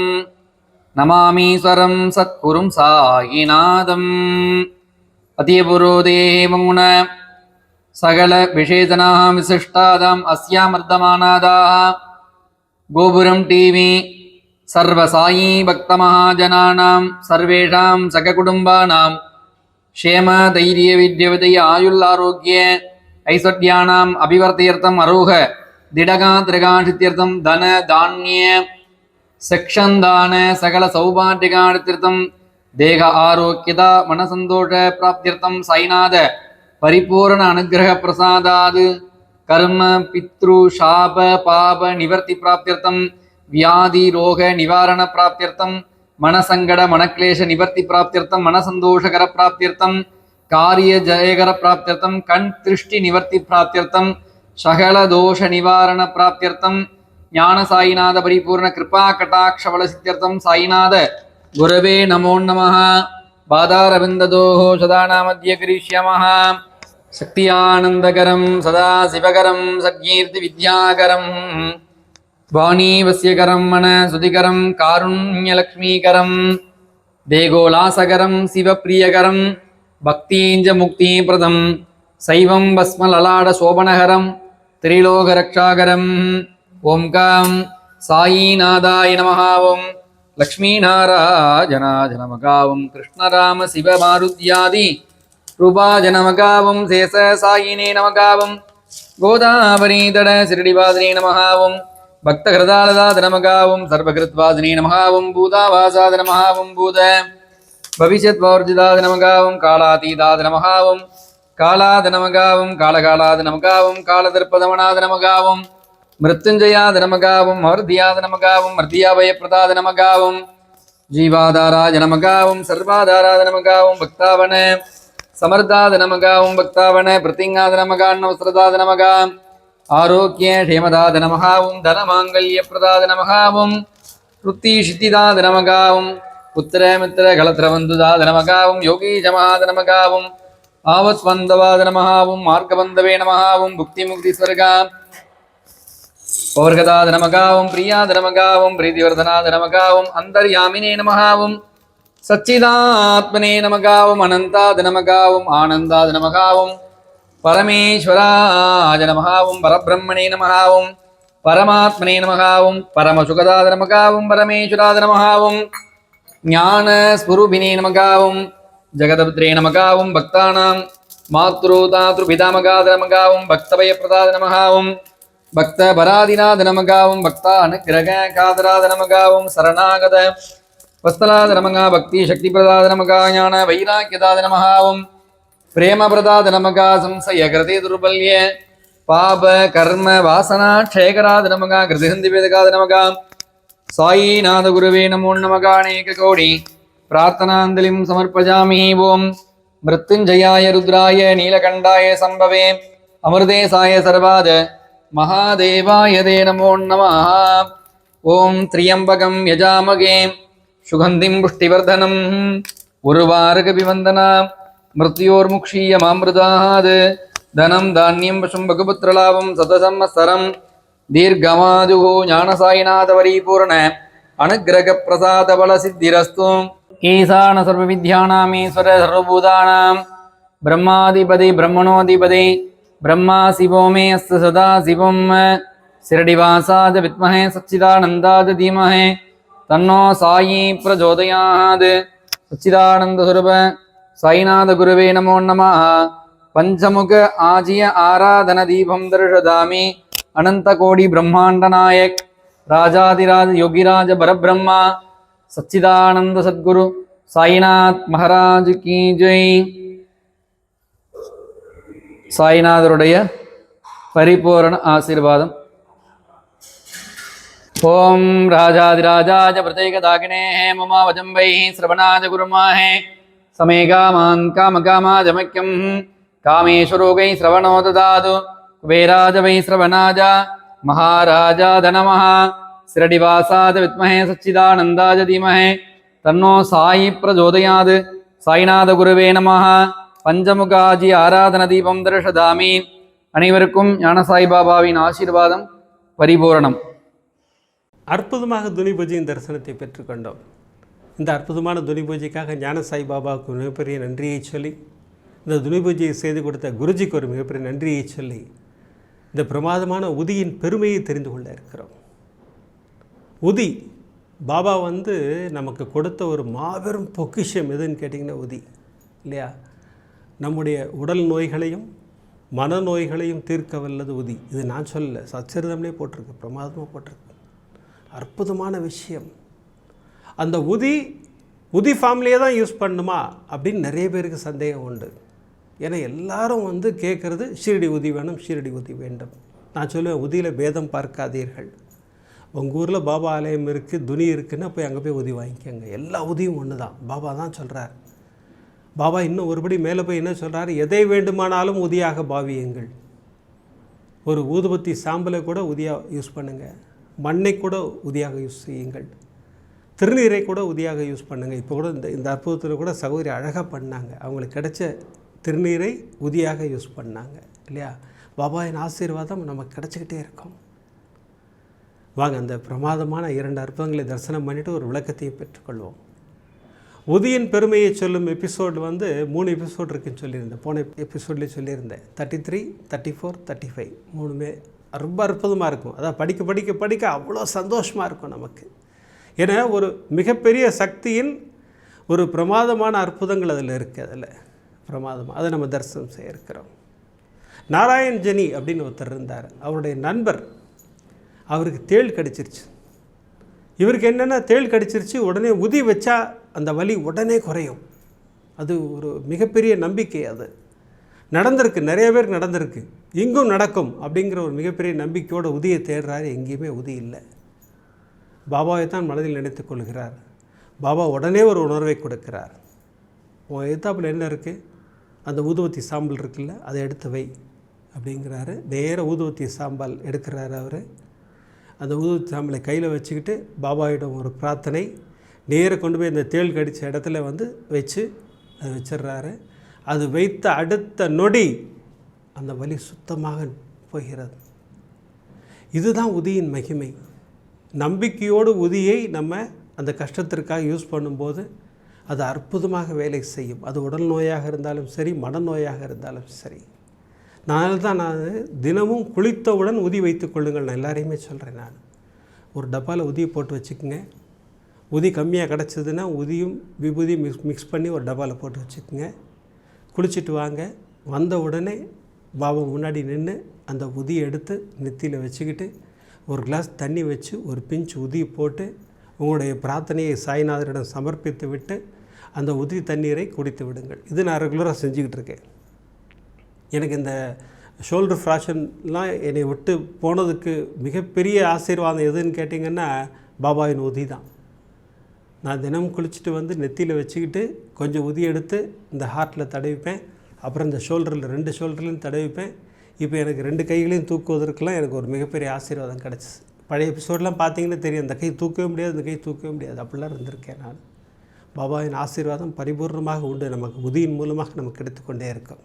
நமாமீஸ்வரம் சத்குரும் சாயிநாதம். அதியபுரோ தேவமுன சகல விசேஷனாம் விசிஷ்டாதாம் அஸ்யாமர்த்தமானாதாः கோபுரம் டிவி சர்வசாயி பக்தமஹாஜனானாம் சர்வேஷாம் சககுடும்பானாம் க்ஷேம தைரிய வித்யவிதய ஆயுள்ளாரோக்கிய ஐஸ்வர்யானாம் அபிவர்த்தியர்த்தம் அரோக திடகா திரகாஷித்யர்த்தம் தன தானிய சக்ஷந்தான சகல சௌபாட்டிகாணித்யர்த்தம் தேக ஆரோக்கியதா மனசந்தோஷ பிராப்தியர்த்தம் சாய்நாத பரிபூரண அனுகிரக பிரசாதாது கர்ம பித்ரு சாப பாப நிவர்த்தி பிராப்தியர்த்தம் வியாதி ரோக நிவாரண பிராப்தியர்த்தம் மனசங்கட மனக்லேஷ நிவர்த்தி பிராப்தியர்த்தம் மனசந்தோஷகர பிராப்தியர்த்தம் காரிய ஜெயகர பிராப்தியர்த்தம் கண் திருஷ்டி நிவர்த்தி பிராப்தியர்த்தம் சகல தோஷ நிவாரண பிராப்தியர்த்தம் ஞான சாயிநாத பரிபூர்ண கிருபா கட்டாட்ச வளசித்யர்த்தம் சாயிநாத குரவே நமோ நமः. பாதாரவிந்ததோஹ சதாநாமத்ய கிரீஷ்யமः சக்தியானந்தகரம் சதா சிவகரம் சத்கீர்த்தி வித்யாகரம் வாணீவஸ்யகரம் மன சுதிகரம் காருண்யலக்ஷ்மீகரம் தேகோலாசகரம் சிவப்பிரியகரம் பக்தீஞ்ச முக்திபிரதம் சைவம் பஸ்மலலாட சோபனகரம் திரிலோகரக்ஷாகரம். ஓம்காம் சாயிநாதாய நமः. ஓம் லக்ஷ்மீநாராயணாய நமः. ஓம் கிருஷ்ணராம சிவமாருத்யாதி ரூபாய நமः. ஓம் சேஷ சாயினே நமः. ஓம் கோதாவரி தட சிரடிவாதினே நமः. ஓம் பக்தஹிருதாலதாத நமः. ஓம் சர்வகிருத்வாதினே நமः. ஓம் பூதாவாசாத நமः. ஓம் பூத பவிஷ்யத் வர்ஜிதாத நமः. ஓம் காலாதீதாத நமः. ஓம் காலாத நமः. ஓம் காலகாலாத நமः. ஓம் காலதர்ப்பதமனாத நமः. ஓம் மிருத்யுஞ்சயாத நமः. ஓம் அவர்தியாத நமः. ஓம் மர்த்தியாபயப்பிரதாத நமः. ஓம் ஜீவாதாராஜ நமः. ஓம் சர்வாதாராத நமः. ஓம் பக்தாவன சமர்த்தாத நமः. ஓம் பக்தாவன பிரதிங்காத நமः. நவஸ்ரதாத நமः. ஆரோக்கிய க்ஷேமதாத நமः. ஓம் தனமாங்கல்யப்பிரதாத நமः. ஓம் ருத்திஷித்திதாத நமः. ஓம் புத்திர மித்திர கலத்ரவந்துதாத நமः. ஓம் யோகீஜமாத நமः. ஓம் ஆவத்வந்தவாத நமः. ஓம் மார்கபந்தவே நமः. ஓம் புக்தி முக்தி ஸ்வர்கா பவர்கதாத நமः. ஓம் பிரியாத நமः. ஓம் பிரீதிவர்தனாத நமः. ஓம் அந்தர்யாமினே நமः. ஓம் சச்சிதாத்மனே நமः. ஓம் அனந்தாத நமः. ஓம் ஆனந்தாத நமः. ஓம் பரமேஸ்வராய நமः. ஓம் பரபிரம்மணே நமः. ஓம் பரமாத்மனே நமः. ஓம் பரமசுகதாத நமः. ஓம் பரமேஸ்வராத நமः. ஓம் ஞானஸ்வரூபிணே நமகாவும் ஜெகதபத்ரே நமகாவும் பக்தானாம் மாத்ருதாத்ருபிதாமகாத நமகாவும் பக்தபயப்பிரதாத நமகாவும் பக்த பராதிநாத நமகாவும் பக்தா அனுக்கிரக காதராத நமகாவும் சரணாகத வஸ்தலாத நமகா பக்தி சக்தி பிரதாத நமகா ஞான வைராக்கியதாத நமகாவும் பிரேம பிரதாத நமகா சம்சய கிருதே துர்பல்ய பாப கர்ம வாசனா க்ஷேகராத நமகா கிருதிஹந்தி வேதகாத நமகா சாயிநாத குருவே நமோ நமகா அநேக கோடி பிரார்த்தனாஞ்சலிம் சமர்ப்பஜாமி. ஓம் மிருத்யுஞ்சயாய ருத்ராய நீலகண்டாய சம்பவே அமிர்தேசாய சர்வாத மகாதேவாய தே நமோ நமः. ஓம் திரியம்பகம் யஜாமகே சுகந்திம் புஷ்டிவர்தனம் உருவாருகபிவந்தனா மிருத்யோர்முக்ஷீயமாமிருதாத் தனம் தானியம் பசும் பகுபுத்திரலாபம் சதசம்வத்சரம் தீர்க்கமாதுः ஞானசாயிநாதவரிபூர்ண அனுக்கிரக பிரசாத பல சித்திரஸ்து. ஈசான சர்வவித்யானாமீஸ்வர சர்வபூதானாம் பிரம்மாதிபதி பிரம்மணோதிபதி பிரம்மா சிவோ மே அஸ்து சதா சிவம் சிரடிவாசாத வித்மஹே சச்சிதானந்தாத தீமஹே தன்னோ சாயி பிரஜோதயாத். சச்சிதானந்த சுரூப சாயிநாத குருவே நமோ நமः. பஞ்சமுக ஆஜிய ஆராதன தீபம் தர்ஷதாமி அனந்த கோடி பிரம்மாண்ட நாயக் ராஜாதிராஜ யோகிராஜ பரபிரம்மா சச்சிதானந்த சத்குரு சாயிநாத் மகாராஜ் கி ஜெய். சாயிநாதருடைய பரிபூரண ஆசீர்வாதம். ஓம் ராஜாதிராஜாஜ பிரத்யேகதாகினே மமா வஜம்பை ஸ்ரவணாஜ குருமாஹே சமேகாமான் காமகாமாஜமக்கியம் காமேஸ்வரோகை ஸ்ரவணோ ததாது குபேராஜ வை ஸ்ரவணாஜ மகாராஜாத நமः. சிரடிவாசாத வித்மஹே சச்சிதானந்தாஜ தீமஹே தன்னோ சாயி பிரஜோதயாத். சாயிநாத குருவே நமः. பஞ்சமுகாஜி ஆராதன தீபம் தர்ஷதாமி. அனைவருக்கும் ஞான சாய்பாபாவின் ஆசீர்வாதம் பரிபூரணம். அற்புதமாக துனி பூஜையின் தரிசனத்தை பெற்றுக்கொண்டோம். இந்த அற்புதமான துனி பூஜைக்காக ஞான சாய்பாபாவுக்கு மிகப்பெரிய நன்றியை சொல்லி, இந்த துனி பூஜையை செய்து கொடுத்த குருஜிக்கு ஒரு மிகப்பெரிய நன்றியை சொல்லி, இந்த பிரமாதமான உதியின் பெருமையை தெரிந்து கொள்ள இருக்கிறோம். உதி பாபா நமக்கு கொடுத்த ஒரு மாபெரும் பொக்கிஷம் எதுன்னு கேட்டிங்கன்னா உதி இல்லையா? நம்முடைய உடல் நோய்களையும் மனநோய்களையும் தீர்க்க வல்லது உதி. இது நான் சொல்லலை, சச்சரிதம்லேயே போட்டிருக்கு, பிரமாதமாக போட்டிருக்கு. அற்புதமான விஷயம். அந்த உதி ஃபார்ம்லேயே தான் யூஸ் பண்ணணுமா அப்படின்னு நிறைய பேருக்கு சந்தேகம் உண்டு. ஏன்னா எல்லாரும் கேட்குறது ஷீரடி உதி வேணும், ஷீரடி உதி வேண்டும். நான் சொல்லுவேன், உதியில் பேதம் பார்க்காதீர்கள். உங்கள் ஊரில் பாபா ஆலயம் இருக்குது, துனி இருக்குன்னா போய் அங்கே போய் உதி வாங்கிக்கோங்க. எல்லா உதியும் ஒன்று தான். பாபா தான் சொல்கிறார். பாபா இன்னும் ஒருபடி மேலே போய் என்ன சொல்கிறார்? எதை வேண்டுமானாலும் உதியாக பாவியுங்கள். ஒரு ஊதுபத்தி சாம்பலை கூட உதியாக யூஸ் பண்ணுங்கள், மண்ணை கூட உதியாக யூஸ் செய்யுங்கள், திருநீரை கூட உதியாக யூஸ் பண்ணுங்கள். இப்போ கூட இந்த அற்புதத்தில் கூட சகோதரி அழகாக பண்ணாங்க. அவங்களுக்கு கிடைச்ச திருநீரை உதியாக யூஸ் பண்ணாங்க இல்லையா? பாபாவின் ஆசீர்வாதம் நமக்கு கிடச்சிக்கிட்டே இருக்கும். வாங்க அந்த பிரமாதமான 2 அற்புதங்களை தரிசனம் பண்ணிவிட்டு ஒரு விளக்கத்தையும் பெற்றுக்கொள்வோம். உதியின் பெருமையை சொல்லும் எபிசோடு 3 எபிசோடு இருக்குன்னு சொல்லியிருந்தேன். போன எபிசோட்லேயே சொல்லியிருந்தேன். 33, 34, 35 3மே ரொம்ப அற்புதமாக இருக்கும். அதான் படிக்க படிக்க படிக்க அவ்வளோ சந்தோஷமாக இருக்கும் நமக்கு. ஏன்னா ஒரு மிகப்பெரிய சக்தியின் ஒரு பிரமாதமான அற்புதங்கள் அதில் இருக்குது. அதில் பிரமாதமாக அதை நம்ம தரிசனம் செய்ய இருக்கிறோம். நாராயண் ஜெனி அப்படின்னு ஒருத்தர் இருந்தார். அவருடைய நண்பர், அவருக்கு தேள் கடிச்சிருச்சு. இவருக்கு என்னென்னா தேள் கடிச்சிருச்சு, உடனே உதி வச்சா அந்த வலி உடனே குறையும். அது ஒரு மிகப்பெரிய நம்பிக்கை. அது நடந்திருக்கு, நிறைய பேருக்கு நடந்திருக்கு, இங்கும் நடக்கும் அப்படிங்கிற ஒரு மிகப்பெரிய நம்பிக்கையோடு உதியை தேடுறாரு. எங்கேயுமே உதி இல்லை. பாபாவை தான் மனதில் நினைத்து கொள்கிறார். பாபா உடனே ஒரு உணர்வை கொடுக்கிறார். உன் எத்தாப்பில் என்ன இருக்குது? அந்த ஊதுவத்தி சாம்பல் இருக்குல்ல, அதை எடுத்து வை அப்படிங்கிறாரு. நேர ஊதுவத்தி சாம்பல் எடுக்கிறாரு அவர். அந்த ஊதுவத்தி சாம்பலை கையில் வச்சுக்கிட்டு பாபாவிடம் ஒரு பிரார்த்தனை, நேர கொண்டு போய் அந்த தேள் கடித்த இடத்துல வச்சு அதை வச்சிடுறாரு. அது வைத்த அடுத்த நொடி அந்த வலி சுத்தமாக போகிறது. இதுதான் உதியின் மகிமை. நம்பிக்கையோடு உதியை நம்ம அந்த கஷ்டத்திற்காக யூஸ் பண்ணும்போது அது அற்புதமாக வேலை செய்யும். அது உடல் நோயாக இருந்தாலும் சரி, மனநோயாக இருந்தாலும் சரி. நான் தினமும் குளித்தவுடன் உதி வைத்து கொள்ளுங்கள். நான் எல்லாரையுமே சொல்கிறேன். நான் ஒரு டப்பாவில் உதியை போட்டு வச்சுக்கோங்க. உதி கம்மியாக கிடச்சிதுன்னா உதியும் விபூதி மிக்ஸ் பண்ணி ஒரு டப்பாவில் போட்டு வச்சுக்கோங்க. குளிச்சுட்டு வாங்க. வந்த உடனே பாபா முன்னாடி நின்று அந்த உதியை எடுத்து நெத்தியில் வச்சுக்கிட்டு ஒரு கிளாஸ் தண்ணி வச்சு ஒரு பிஞ்ச் உதி போட்டு உங்களுடைய பிரார்த்தனையை சாய்நாதரிடம் சமர்ப்பித்து விட்டு அந்த உதி தண்ணீரை குடித்து விடுங்கள். இது நான் ரெகுலராக செஞ்சுக்கிட்டு இருக்கேன். எனக்கு இந்த ஷோல்டர் ஃப்ராக்ஷன்லாம் என்னை விட்டு போனதுக்கு மிகப்பெரிய ஆசீர்வாதம் எதுன்னு கேட்டிங்கன்னா பாபாவின் உதி தான். நான் தினமும் குளிச்சுட்டு வந்து நெத்தியில் வச்சுக்கிட்டு கொஞ்சம் உதி எடுத்து இந்த ஹார்ட்டில் தடவிப்பேன். அப்புறம் இந்த ஷோல்டரில் 2 ஷோல்டர்லையும் தடவிப்பேன். இப்போ எனக்கு 2 கைகளையும் தூக்குவதற்கெல்லாம் எனக்கு ஒரு மிகப்பெரிய ஆசீர்வாதம் கிடச்சிச்சு. பழைய எபிசோடெலாம் பார்த்தீங்கன்னா தெரியும், இந்த கை தூக்கவே முடியாது, இந்த கை தூக்கவே முடியாது, அப்படிலாம் இருந்திருக்கேன் நான். பாபாவின் ஆசீர்வாதம் பரிபூர்ணமாக உண்டு. நமக்கு உதியின் மூலமாக நமக்கு எடுத்துக்கொண்டே இருக்கும்.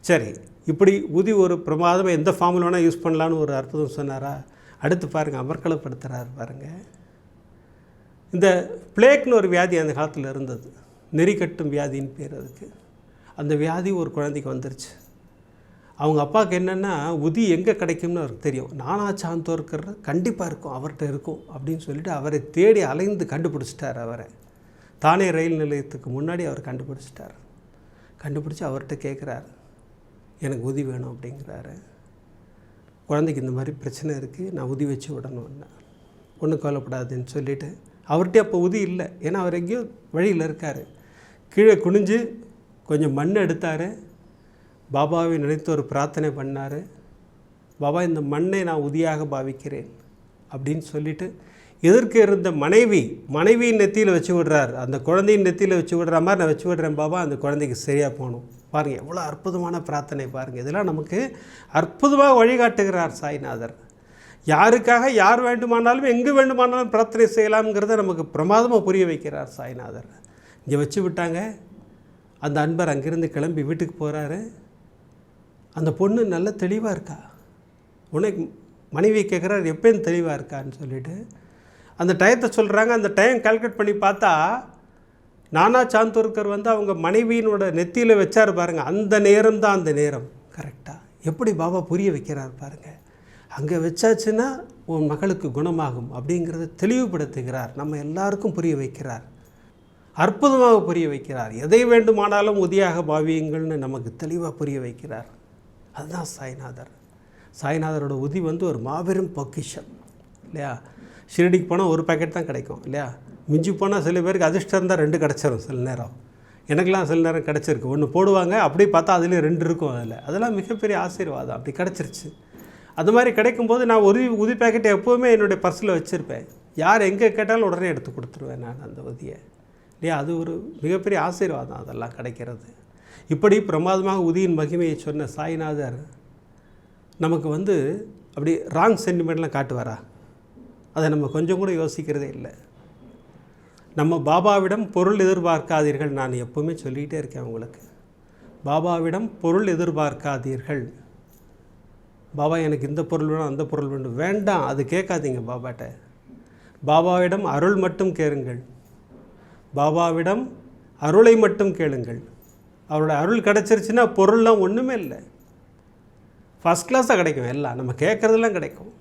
சரி, இப்படி உதி ஒரு பிரமாதமாக எந்த ஃபார்மில் வேணால் யூஸ் பண்ணலான்னு ஒரு அற்புதம் சொன்னாரா? அடுத்து பாருங்கள், அமர்க்களப்படுத்துகிறார் பாருங்கள். இந்த பிளேக்னு ஒரு வியாதி அந்த காலத்தில் இருந்தது. நெறி கட்டும் வியாதின்னு பேர் அதுக்கு. அந்த வியாதி ஒரு குழந்தைக்கு வந்துருச்சு. அவங்க அப்பாவுக்கு என்னென்னா உதி எங்கே கிடைக்கும்னு அவருக்கு தெரியும். நானா சாந்தோர்கர் கண்டிப்பாக இருக்கும், அவர்கிட்ட இருக்கும் அப்படின்னு சொல்லிட்டு அவரை தேடி அலைந்து கண்டுபிடிச்சிட்டார். அவரை தானே ரயில் நிலையத்துக்கு முன்னாடி அவர் கண்டுபிடிச்சிட்டார். கண்டுபிடிச்சி அவர்கிட்ட கேட்குறாரு, எனக்கு உதி வேணும் அப்படிங்கிறாரு. குழந்தைக்கு இந்த மாதிரி பிரச்சனை இருக்குது, நான் உதி வச்சு விடணும்னா. ஒன்றும் கவலைப்படாதுன்னு சொல்லிவிட்டு அவர்கிட்ட அப்போ உதி இல்லை, ஏன்னா அவர் எங்கேயோ வழியில் இருக்கார். கீழே குனிஞ்சு கொஞ்சம் மண் எடுத்தார். பாபாவை நினைத்து ஒரு பிரார்த்தனை பண்ணார். பாபா, இந்த மண்ணை நான் உதியாக பாவிக்கிறேன் அப்படின்னு சொல்லிவிட்டு எதற்கு இருந்த மனைவியின் நெத்தியில் வச்சு விடுறார். அந்த குழந்தையின் நெத்தியில் வச்சு விடுற மாதிரி நான் வச்சு விடுறேன் பாபா, அந்த குழந்தைக்கு சரியாக போகணும். பாருங்கள் எவ்வளோ அற்புதமான பிரார்த்தனை பாருங்கள். இதெல்லாம் நமக்கு அற்புதமாக வழிகாட்டுகிறார் சாய்நாதர். யாருக்காக யார் வேண்டுமானாலும் எங்கே வேண்டுமானாலும் பிரார்த்தனை செய்யலாம்ங்கிறத நமக்கு பிரமாதமாக புரிய வைக்கிறார் சாய்நாதர். இங்கே வச்சு விட்டாங்க. அந்த அன்பர் அங்கேருந்து கிளம்பி வீட்டுக்கு போகிறாரு. அந்த பொண்ணு நல்ல தெளிவாக இருக்கா. உனக்கு மனைவியை கேட்குறாரு, எப்போயும் தெளிவாக இருக்கான்னு சொல்லிவிட்டு அந்த டயத்தை சொல்கிறாங்க. அந்த டைம் கால்குலேட் பண்ணி பார்த்தா நானா சாந்தோர்கர் அவங்க மனைவியினோட நெத்தியில் வச்சார் பாருங்கள். அந்த நேரம் தான் அந்த நேரம் கரெக்டாக. எப்படி பாபா புரிய வைக்கிறார் பாருங்கள். அங்கே வச்சாச்சுன்னா உன் மகளுக்கு குணமாகும் அப்படிங்கிறத தெளிவுபடுத்துகிறார். நம்ம எல்லாருக்கும் புரிய வைக்கிறார். அற்புதமாக புரிய வைக்கிறார். எதை வேண்டுமானாலும் உதியாக பாவியுங்கள்னு நமக்கு தெளிவாக புரிய வைக்கிறார். அதுதான் சாய்நாதர். சாய்நாதரோட உதி ஒரு மாபெரும் பொக்கிஷம் இல்லையா? ஷிரடிக்கு போனால் ஒரு பேக்கெட் தான் கிடைக்கும் இல்லையா? மிஞ்சி போனால் சில பேருக்கு அதிர்ஷ்டம் இருந்தால் 2 கிடச்சிரும் சில நேரம். எனக்கெலாம் சில நேரம் கிடச்சிருக்கு. 1 போடுவாங்க, அப்படி பார்த்தா அதுலேயே 2 இருக்கும். அதெல்லாம் மிகப்பெரிய ஆசீர்வாதம். அப்படி கிடச்சிருச்சு. அது மாதிரி கிடைக்கும்போது நான் உதி பேக்கெட்டை எப்போவுமே என்னுடைய பர்ஸில் வச்சுருப்பேன். யார் எங்கே கேட்டாலும் உடனே எடுத்து கொடுத்துருவேன் நான் அந்த உதியை இல்லையா? அது ஒரு மிகப்பெரிய ஆசீர்வாதம் அதெல்லாம் கிடைக்கிறது. இப்படி பிரமாதமாக உதியின் மகிமையை சொன்ன சாய்நாதர் நமக்கு அப்படி ராங் சென்டிமெண்ட்லாம் காட்டுவாரா? அதை நம்ம கொஞ்சம் கூட யோசிக்கிறதே இல்லை. நம்ம பாபாவிடம் பொருள் எதிர்பார்க்காதீர்கள். நான் எப்போவுமே சொல்லிகிட்டே இருக்கேன் உங்களுக்கு, பாபாவிடம் பொருள் எதிர்பார்க்காதீர்கள். பாபா எனக்கு இந்த பொருள் வேணும், அந்த பொருள் வேண்டும், வேண்டாம், அது கேட்காதீங்க பாபாட்ட. பாபாவிடம் அருள் மட்டும் கேளுங்கள். பாபாவிடம் அருளை மட்டும் கேளுங்கள். அவரோட அருள் கிடச்சிருச்சுன்னா பொருள்லாம் ஒன்றுமே இல்லை, ஃபஸ்ட் கிளாஸாக கிடைக்கும். எல்லாம் நம்ம கேட்குறதெல்லாம் கிடைக்கும்.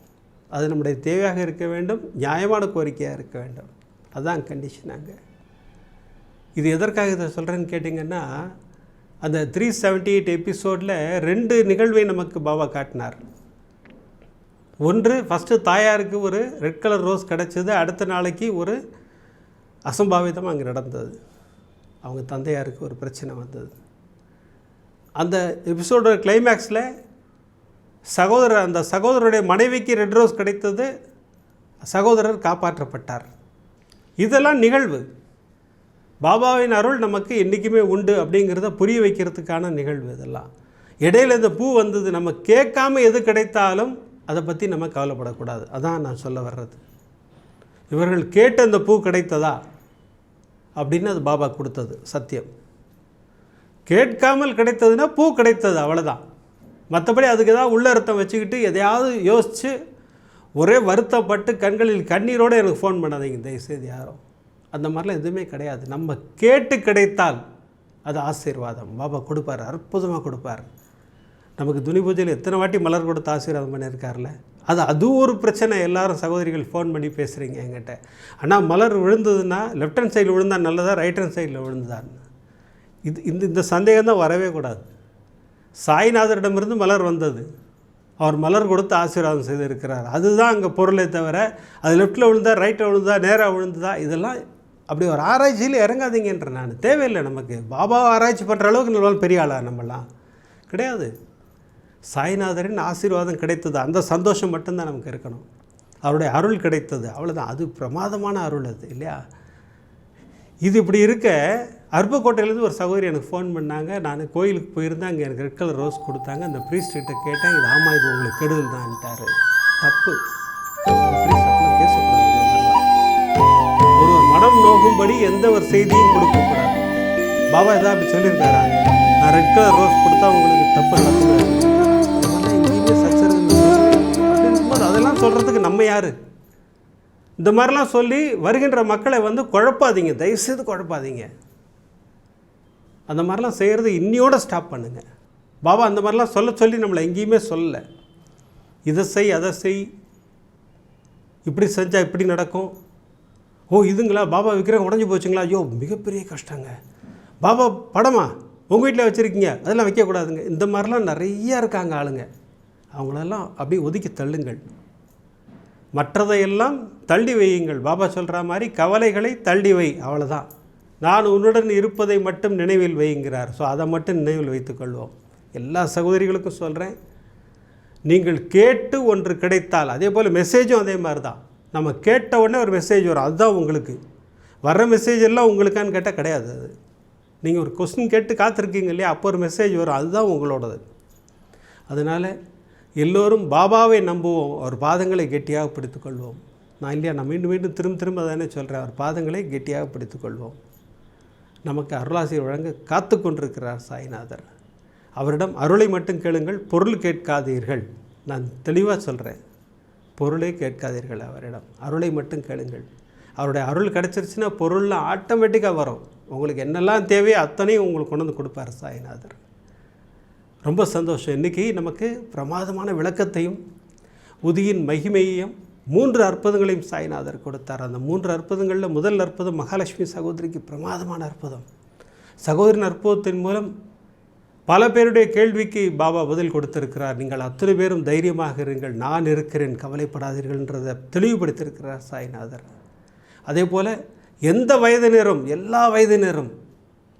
அது நம்முடைய தேவையாக இருக்க வேண்டும், நியாயமான கோரிக்கையாக இருக்க வேண்டும். அதுதான் கண்டிஷனாங்க. இது எதற்காக இதை சொல்கிறேன்னு கேட்டிங்கன்னா, அந்த 378 எபிசோடில் 2 நிகழ்வை நமக்கு பாபா காட்டினார். ஒன்று, ஃபஸ்ட்டு தாயாருக்கு ஒரு ரெட் கலர் ரோஸ் கிடச்சிது. அடுத்த நாளைக்கு ஒரு அசம்பாவிதம் அங்கே நடந்தது. அவங்க தந்தையாருக்கு ஒரு பிரச்சனை வந்தது. அந்த எபிசோடோட கிளைமேக்ஸில் அந்த சகோதரருடைய மனைவிக்கு ரெட் ரோஸ் கிடைத்தது. சகோதரர் காப்பாற்றப்பட்டார். இதெல்லாம் நிகழ்வு. பாபாவின் அருள் நமக்கு என்றைக்குமே உண்டு அப்படிங்கிறத புரிய வைக்கிறதுக்கான நிகழ்வு இதெல்லாம். இடையில் இந்த பூ வந்தது, நம்ம கேட்காம எது கிடைத்தாலும் அதை பற்றி நம்ம கவலைப்படக்கூடாது. அதான் நான் சொல்ல வர்றது. இவர்கள் கேட்ட அந்த பூ கிடைத்ததா அப்படின்னு அது பாபா கொடுத்தது சத்தியம். கேட்காமல் கிடைத்ததுன்னா பூ கிடைத்தது, அவ்வளோதான். மற்றபடி அதுக்கு ஏதாவது உள்ள அர்த்தம் வச்சுக்கிட்டு எதையாவது யோசித்து ஒரே வருத்தப்பட்டு கண்களில் கண்ணீரோடு எனக்கு ஃபோன் பண்ணாதீங்க தயவுசெய்து யாரும். அந்த மாதிரிலாம் எதுவுமே கிடையாது. நம்ம கேட்டு கிடைத்தால் அது ஆசீர்வாதம். பாபா கொடுப்பார், அற்புதமாக கொடுப்பார். நமக்கு துணி பூஜையில் எத்தனை வாட்டி மலர் கொடுத்து ஆசீர்வாதம் பண்ணியிருக்கார்ல, அது ஒரு பிரச்சனை. எல்லாரும் சகோதரிகள் ஃபோன் பண்ணி பேசுகிறீங்க என்கிட்ட. ஆனால் மலர் விழுந்ததுன்னா லெஃப்ட் ஹேண்ட் சைடில் விழுந்தா நல்லதா, ரைட் ஹேண்ட் சைடில் விழுந்தான்னு இந்த சந்தேகம் தான் வரவே கூடாது. சாய்நாதரிடமிருந்து மலர் வந்தது, அவர் மலர் கொடுத்து ஆசீர்வாதம் செய்திருக்கிறார். அதுதான் அங்கே பொருளே தவிர அது லெஃப்ட்டில் விழுந்தா, ரைட்டில் விழுந்தா, நேராக விழுந்ததா, இதெல்லாம் அப்படி ஒரு ஆராய்ச்சியில் இறங்காதீங்கன்ற. நான் தேவையில்லை. நமக்கு பாபாவை ஆராய்ச்சி பண்ணுற அளவுக்கு நல்ல பெரிய ஆளாக நம்மலாம் கிடையாது. சாய்நாதரின் ஆசீர்வாதம் கிடைத்தது, அந்த சந்தோஷம் மட்டும்தான் நமக்கு இருக்கணும். அவருடைய அருள் கிடைத்தது, அவ்வளோதான். அது பிரமாதமான அருள் அது இல்லையா? இது இப்படி இருக்க அருப்புக்கோட்டையிலேருந்து ஒரு சகோதரி எனக்கு ஃபோன் பண்ணாங்க. நான் கோயிலுக்கு போயிருந்தேன், அங்கே எனக்கு ரெட் கலர் ரோஸ் கொடுத்தாங்க. அந்த ப்ரீஸ்ட்கிட்ட கேட்டேன், இது ஆமாம் இது உங்களுக்கு கெடுதல் தான்ட்டார். தப்பு. ப்ரீஸ்ட் அப்படிலாம் பேசக்கூடாது. ஒரு மனம் நோகும்படி எந்த ஒரு செய்தியும் கொடுக்கக்கூடாது. பாபா எதாவது அப்படி சொல்லியிருக்காரா? நான் ரெட் கலர் ரோஸ் கொடுத்தா உங்களுக்கு தப்பு நடக்குது, எங்கேயுமே சச்சரவு அப்படின்னும்போது அதெல்லாம் சொல்கிறதுக்கு நம்ம யார்? இந்த மாதிரிலாம் சொல்லி வருகின்ற மக்களை குழப்பாதீங்க, தயவுசெய்து குழப்பாதீங்க. அந்த மாதிரிலாம் செய்கிறது இன்னியோட ஸ்டாப் பண்ணுங்கள். பாபா அந்த மாதிரிலாம் சொல்லி நம்மளை எங்கேயுமே சொல்லலை. இதை செய், அதை செய், இப்படி செஞ்சால் இப்படி நடக்கும். ஓ இதுங்களா, பாபா விக்கிரகம் உடஞ்சி போச்சுங்களா, ஐயோ மிகப்பெரிய கஷ்டங்க. பாபா படமா உங்கள் வீட்டில் வச்சுருக்கீங்க, அதெல்லாம் வைக்கக்கூடாதுங்க. இந்த மாதிரிலாம் நிறையா இருக்காங்க ஆளுங்க. அவங்களெல்லாம் அப்படியே ஒதுக்கி தள்ளுங்கள். மற்றதையெல்லாம் தள்ளி வையுங்கள். பாபா சொல்கிற மாதிரி கவலைகளை தள்ளி வை, அவ்வளோதான். நான் உன்னுடன் இருப்பதை மட்டும் நினைவில் வைங்கிறார். ஸோ அதை மட்டும் நினைவில் வைத்துக்கொள்வோம். எல்லா சகோதரிகளுக்கும் சொல்கிறேன், நீங்கள் கேட்டு ஒன்று கிடைத்தால், அதே போல் மெசேஜும் அதே மாதிரி தான். நம்ம கேட்ட உடனே ஒரு மெசேஜ் வரும், அதுதான் உங்களுக்கு. வர்ற மெசேஜ் எல்லாம் உங்களுக்கான்னு கேட்டால் கிடையாது. அது நீங்கள் ஒரு கொஸ்டின் கேட்டு காத்திருக்கீங்க இல்லையா, அப்போ ஒரு மெசேஜ் வரும், அதுதான் உங்களோடது. அதனால் எல்லோரும் பாபாவை நம்புவோம், அவர் பாதங்களை கெட்டியாக பிடித்துக்கொள்வோம். நான் இல்லையா, நான் மீண்டும் மீண்டும் திரும்ப தானே சொல்கிறேன், அவர் பாதங்களை கெட்டியாக பிடித்துக்கொள்வோம். நமக்கு அருளாசிரியர் வழங்க காத்து கொண்டிருக்கிறார் சாய்நாதர். அவரிடம் அருளை மட்டும் கேளுங்கள், பொருள் கேட்காதீர்கள். நான் தெளிவாக சொல்கிறேன், பொருளை கேட்காதீர்கள். அவரிடம் அருளை மட்டும் கேளுங்கள். அவருடைய அருள் கிடச்சிருச்சுன்னா பொருள்லாம் ஆட்டோமேட்டிக்காக வரும். உங்களுக்கு என்னெல்லாம் தேவையோ அத்தனையும் உங்களுக்கு கொண்டு வந்து கொடுப்பார் சாய்நாதர். ரொம்ப சந்தோஷம். இன்றைக்கி நமக்கு பிரமாதமான விளக்கத்தையும் உதியின் மகிமையையும் 3 அற்புதங்களையும் சாய்நாதர் கொடுத்தார். அந்த 3 அற்புதங்களில் முதல் அற்புதம் மகாலட்சுமி சகோதரிக்கு பிரமாதமான அற்புதம். சகோதரின் அற்புதத்தின் மூலம் பல பேருடைய கேள்விக்கு பாபா பதில் கொடுத்திருக்கிறார். நீங்கள் அத்தனை பேரும் தைரியமாக இருங்கள், நான் இருக்கிறேன், கவலைப்படாதீர்கள்ன்றதை தெளிவுபடுத்தியிருக்கிறார் சாய்நாதர். அதே போல் எந்த வயதினரும், எல்லா வயதினரும்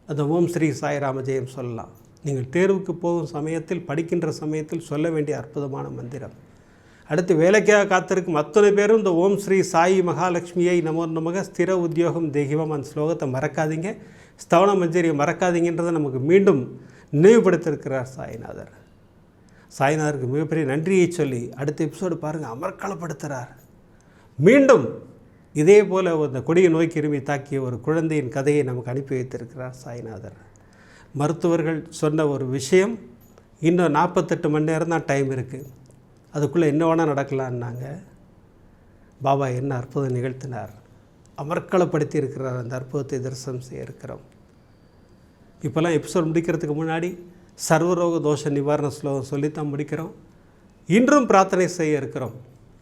அந்த ஓம் ஸ்ரீ சாய்ராம ஜெயம் சொல்லலாம். நீங்கள் தேர்வுக்கு போகும் சமயத்தில், படிக்கின்ற சமயத்தில் சொல்ல வேண்டிய அற்புதமான மந்திரம். அடுத்து வேலைக்காக காத்திருக்கும் அத்தனை பேரும் இந்த ஓம் ஸ்ரீ சாயி மகாலட்சுமியை நமோ நமக ஸ்திர உத்தியோகம் தெய்வம் அந்த ஸ்லோகத்தை மறக்காதீங்க, ஸ்தவன மஞ்சரியை மறக்காதீங்கன்றதை நமக்கு மீண்டும் நினைவுபடுத்தியிருக்கிறார் சாய்நாதர். சாய்நாதருக்கு மிகப்பெரிய நன்றியை சொல்லி அடுத்த எபிசோடு பாருங்கள், அமர்க்களப்படுத்துகிறார். மீண்டும் இதே போல் அந்த கொடிய நோய் கிருமி தாக்கிய ஒரு குழந்தையின் கதையை நமக்கு அனுப்பி வைத்திருக்கிறார் சாய்நாதர். மருத்துவர்கள் சொன்ன ஒரு விஷயம், இன்னும் 48 மணி நேரம் தான் டைம் இருக்குது, அதுக்குள்ளே என்ன வேணால் நடக்கலான்னாங்க. பாபா என்ன அற்புதம் நிகழ்த்தினார், அமர்க்களப்படுத்தி இருக்கிறார். அந்த அற்புதத்தை தரிசனம் செய்ய இருக்கிறோம். இப்போல்லாம் எபிசோட் முடிக்கிறதுக்கு முன்னாடி சர்வரோக தோஷ நிவாரண ஸ்லோகம் சொல்லித்தான் முடிக்கிறோம். இன்றும் பிரார்த்தனை செய்ய இருக்கிறோம்.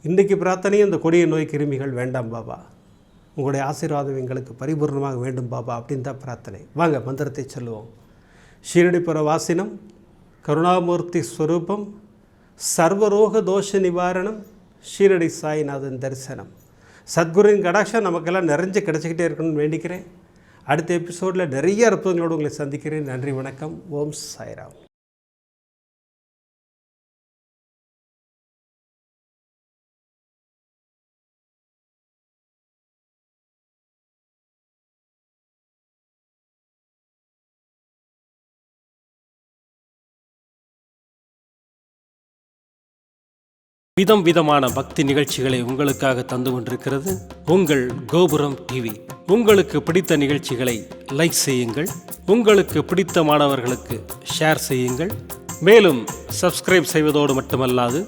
இன்றைக்கி பிரார்த்தனையும் இந்த கொடிய நோய் கிருமிகள் வேண்டாம் பாபா, உங்களுடைய ஆசீர்வாதம் எங்களுக்கு பரிபூர்ணமாக வேண்டும் பாபா அப்படின்னு தான் பிரார்த்தனை. வாங்க மந்திரத்தை சொல்லுவோம். ஷீரடிபுர வாசினம் கருணாமூர்த்தி ஸ்வரூபம் சர்வரோக தோஷ நிவாரணம் ஷீரடி சாய்நாதன் தரிசனம். சத்குருவின் கடாட்சம் நமக்கெல்லாம் நிறைஞ்சு கிடச்சிக்கிட்டே இருக்கணும்னு வேண்டிக்கிறேன். அடுத்த எபிசோடில் நிறைய அற்புதங்களோடு உங்களை சந்திக்கிறேன். நன்றி, வணக்கம். ஓம் சாய்ராம். விதம் விதமான பக்தி நிகழ்ச்சிகளை உங்களுக்காக தந்து கொண்டிருக்கிறது உங்கள் கோபுரம் டிவி. உங்களுக்கு பிடித்த நிகழ்ச்சிகளை லைக் செய்யுங்கள், உங்களுக்கு பிடித்த மாணவர்களுக்கு ஷேர் செய்யுங்கள். மேலும் சப்ஸ்கிரைப் செய்வதோடு மட்டுமல்லாது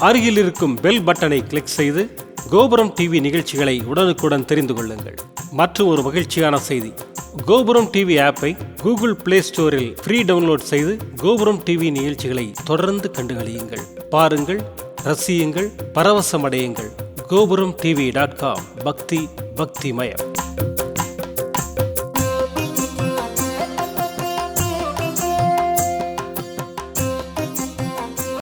அருகில் இருக்கும் பெல் பட்டனை கிளிக் செய்து கோபுரம் டிவி நிகழ்ச்சிகளை உடனுக்குடன் தெரிந்து கொள்ளுங்கள். மற்றும் ஒரு மகிழ்ச்சியான செய்தி, கோபுரம் டிவி ஆப்பை கூகுள் பிளே ஸ்டோரில் ஃப்ரீ டவுன்லோட் செய்து கோபுரம் டிவி நிகழ்ச்சிகளை தொடர்ந்து கண்டுகளியுங்கள். பாருங்கள், ரசியுங்கள், பரவசமடையுங்கள். கோபுரம் டிவி.com. பக்தி பக்திமயம்.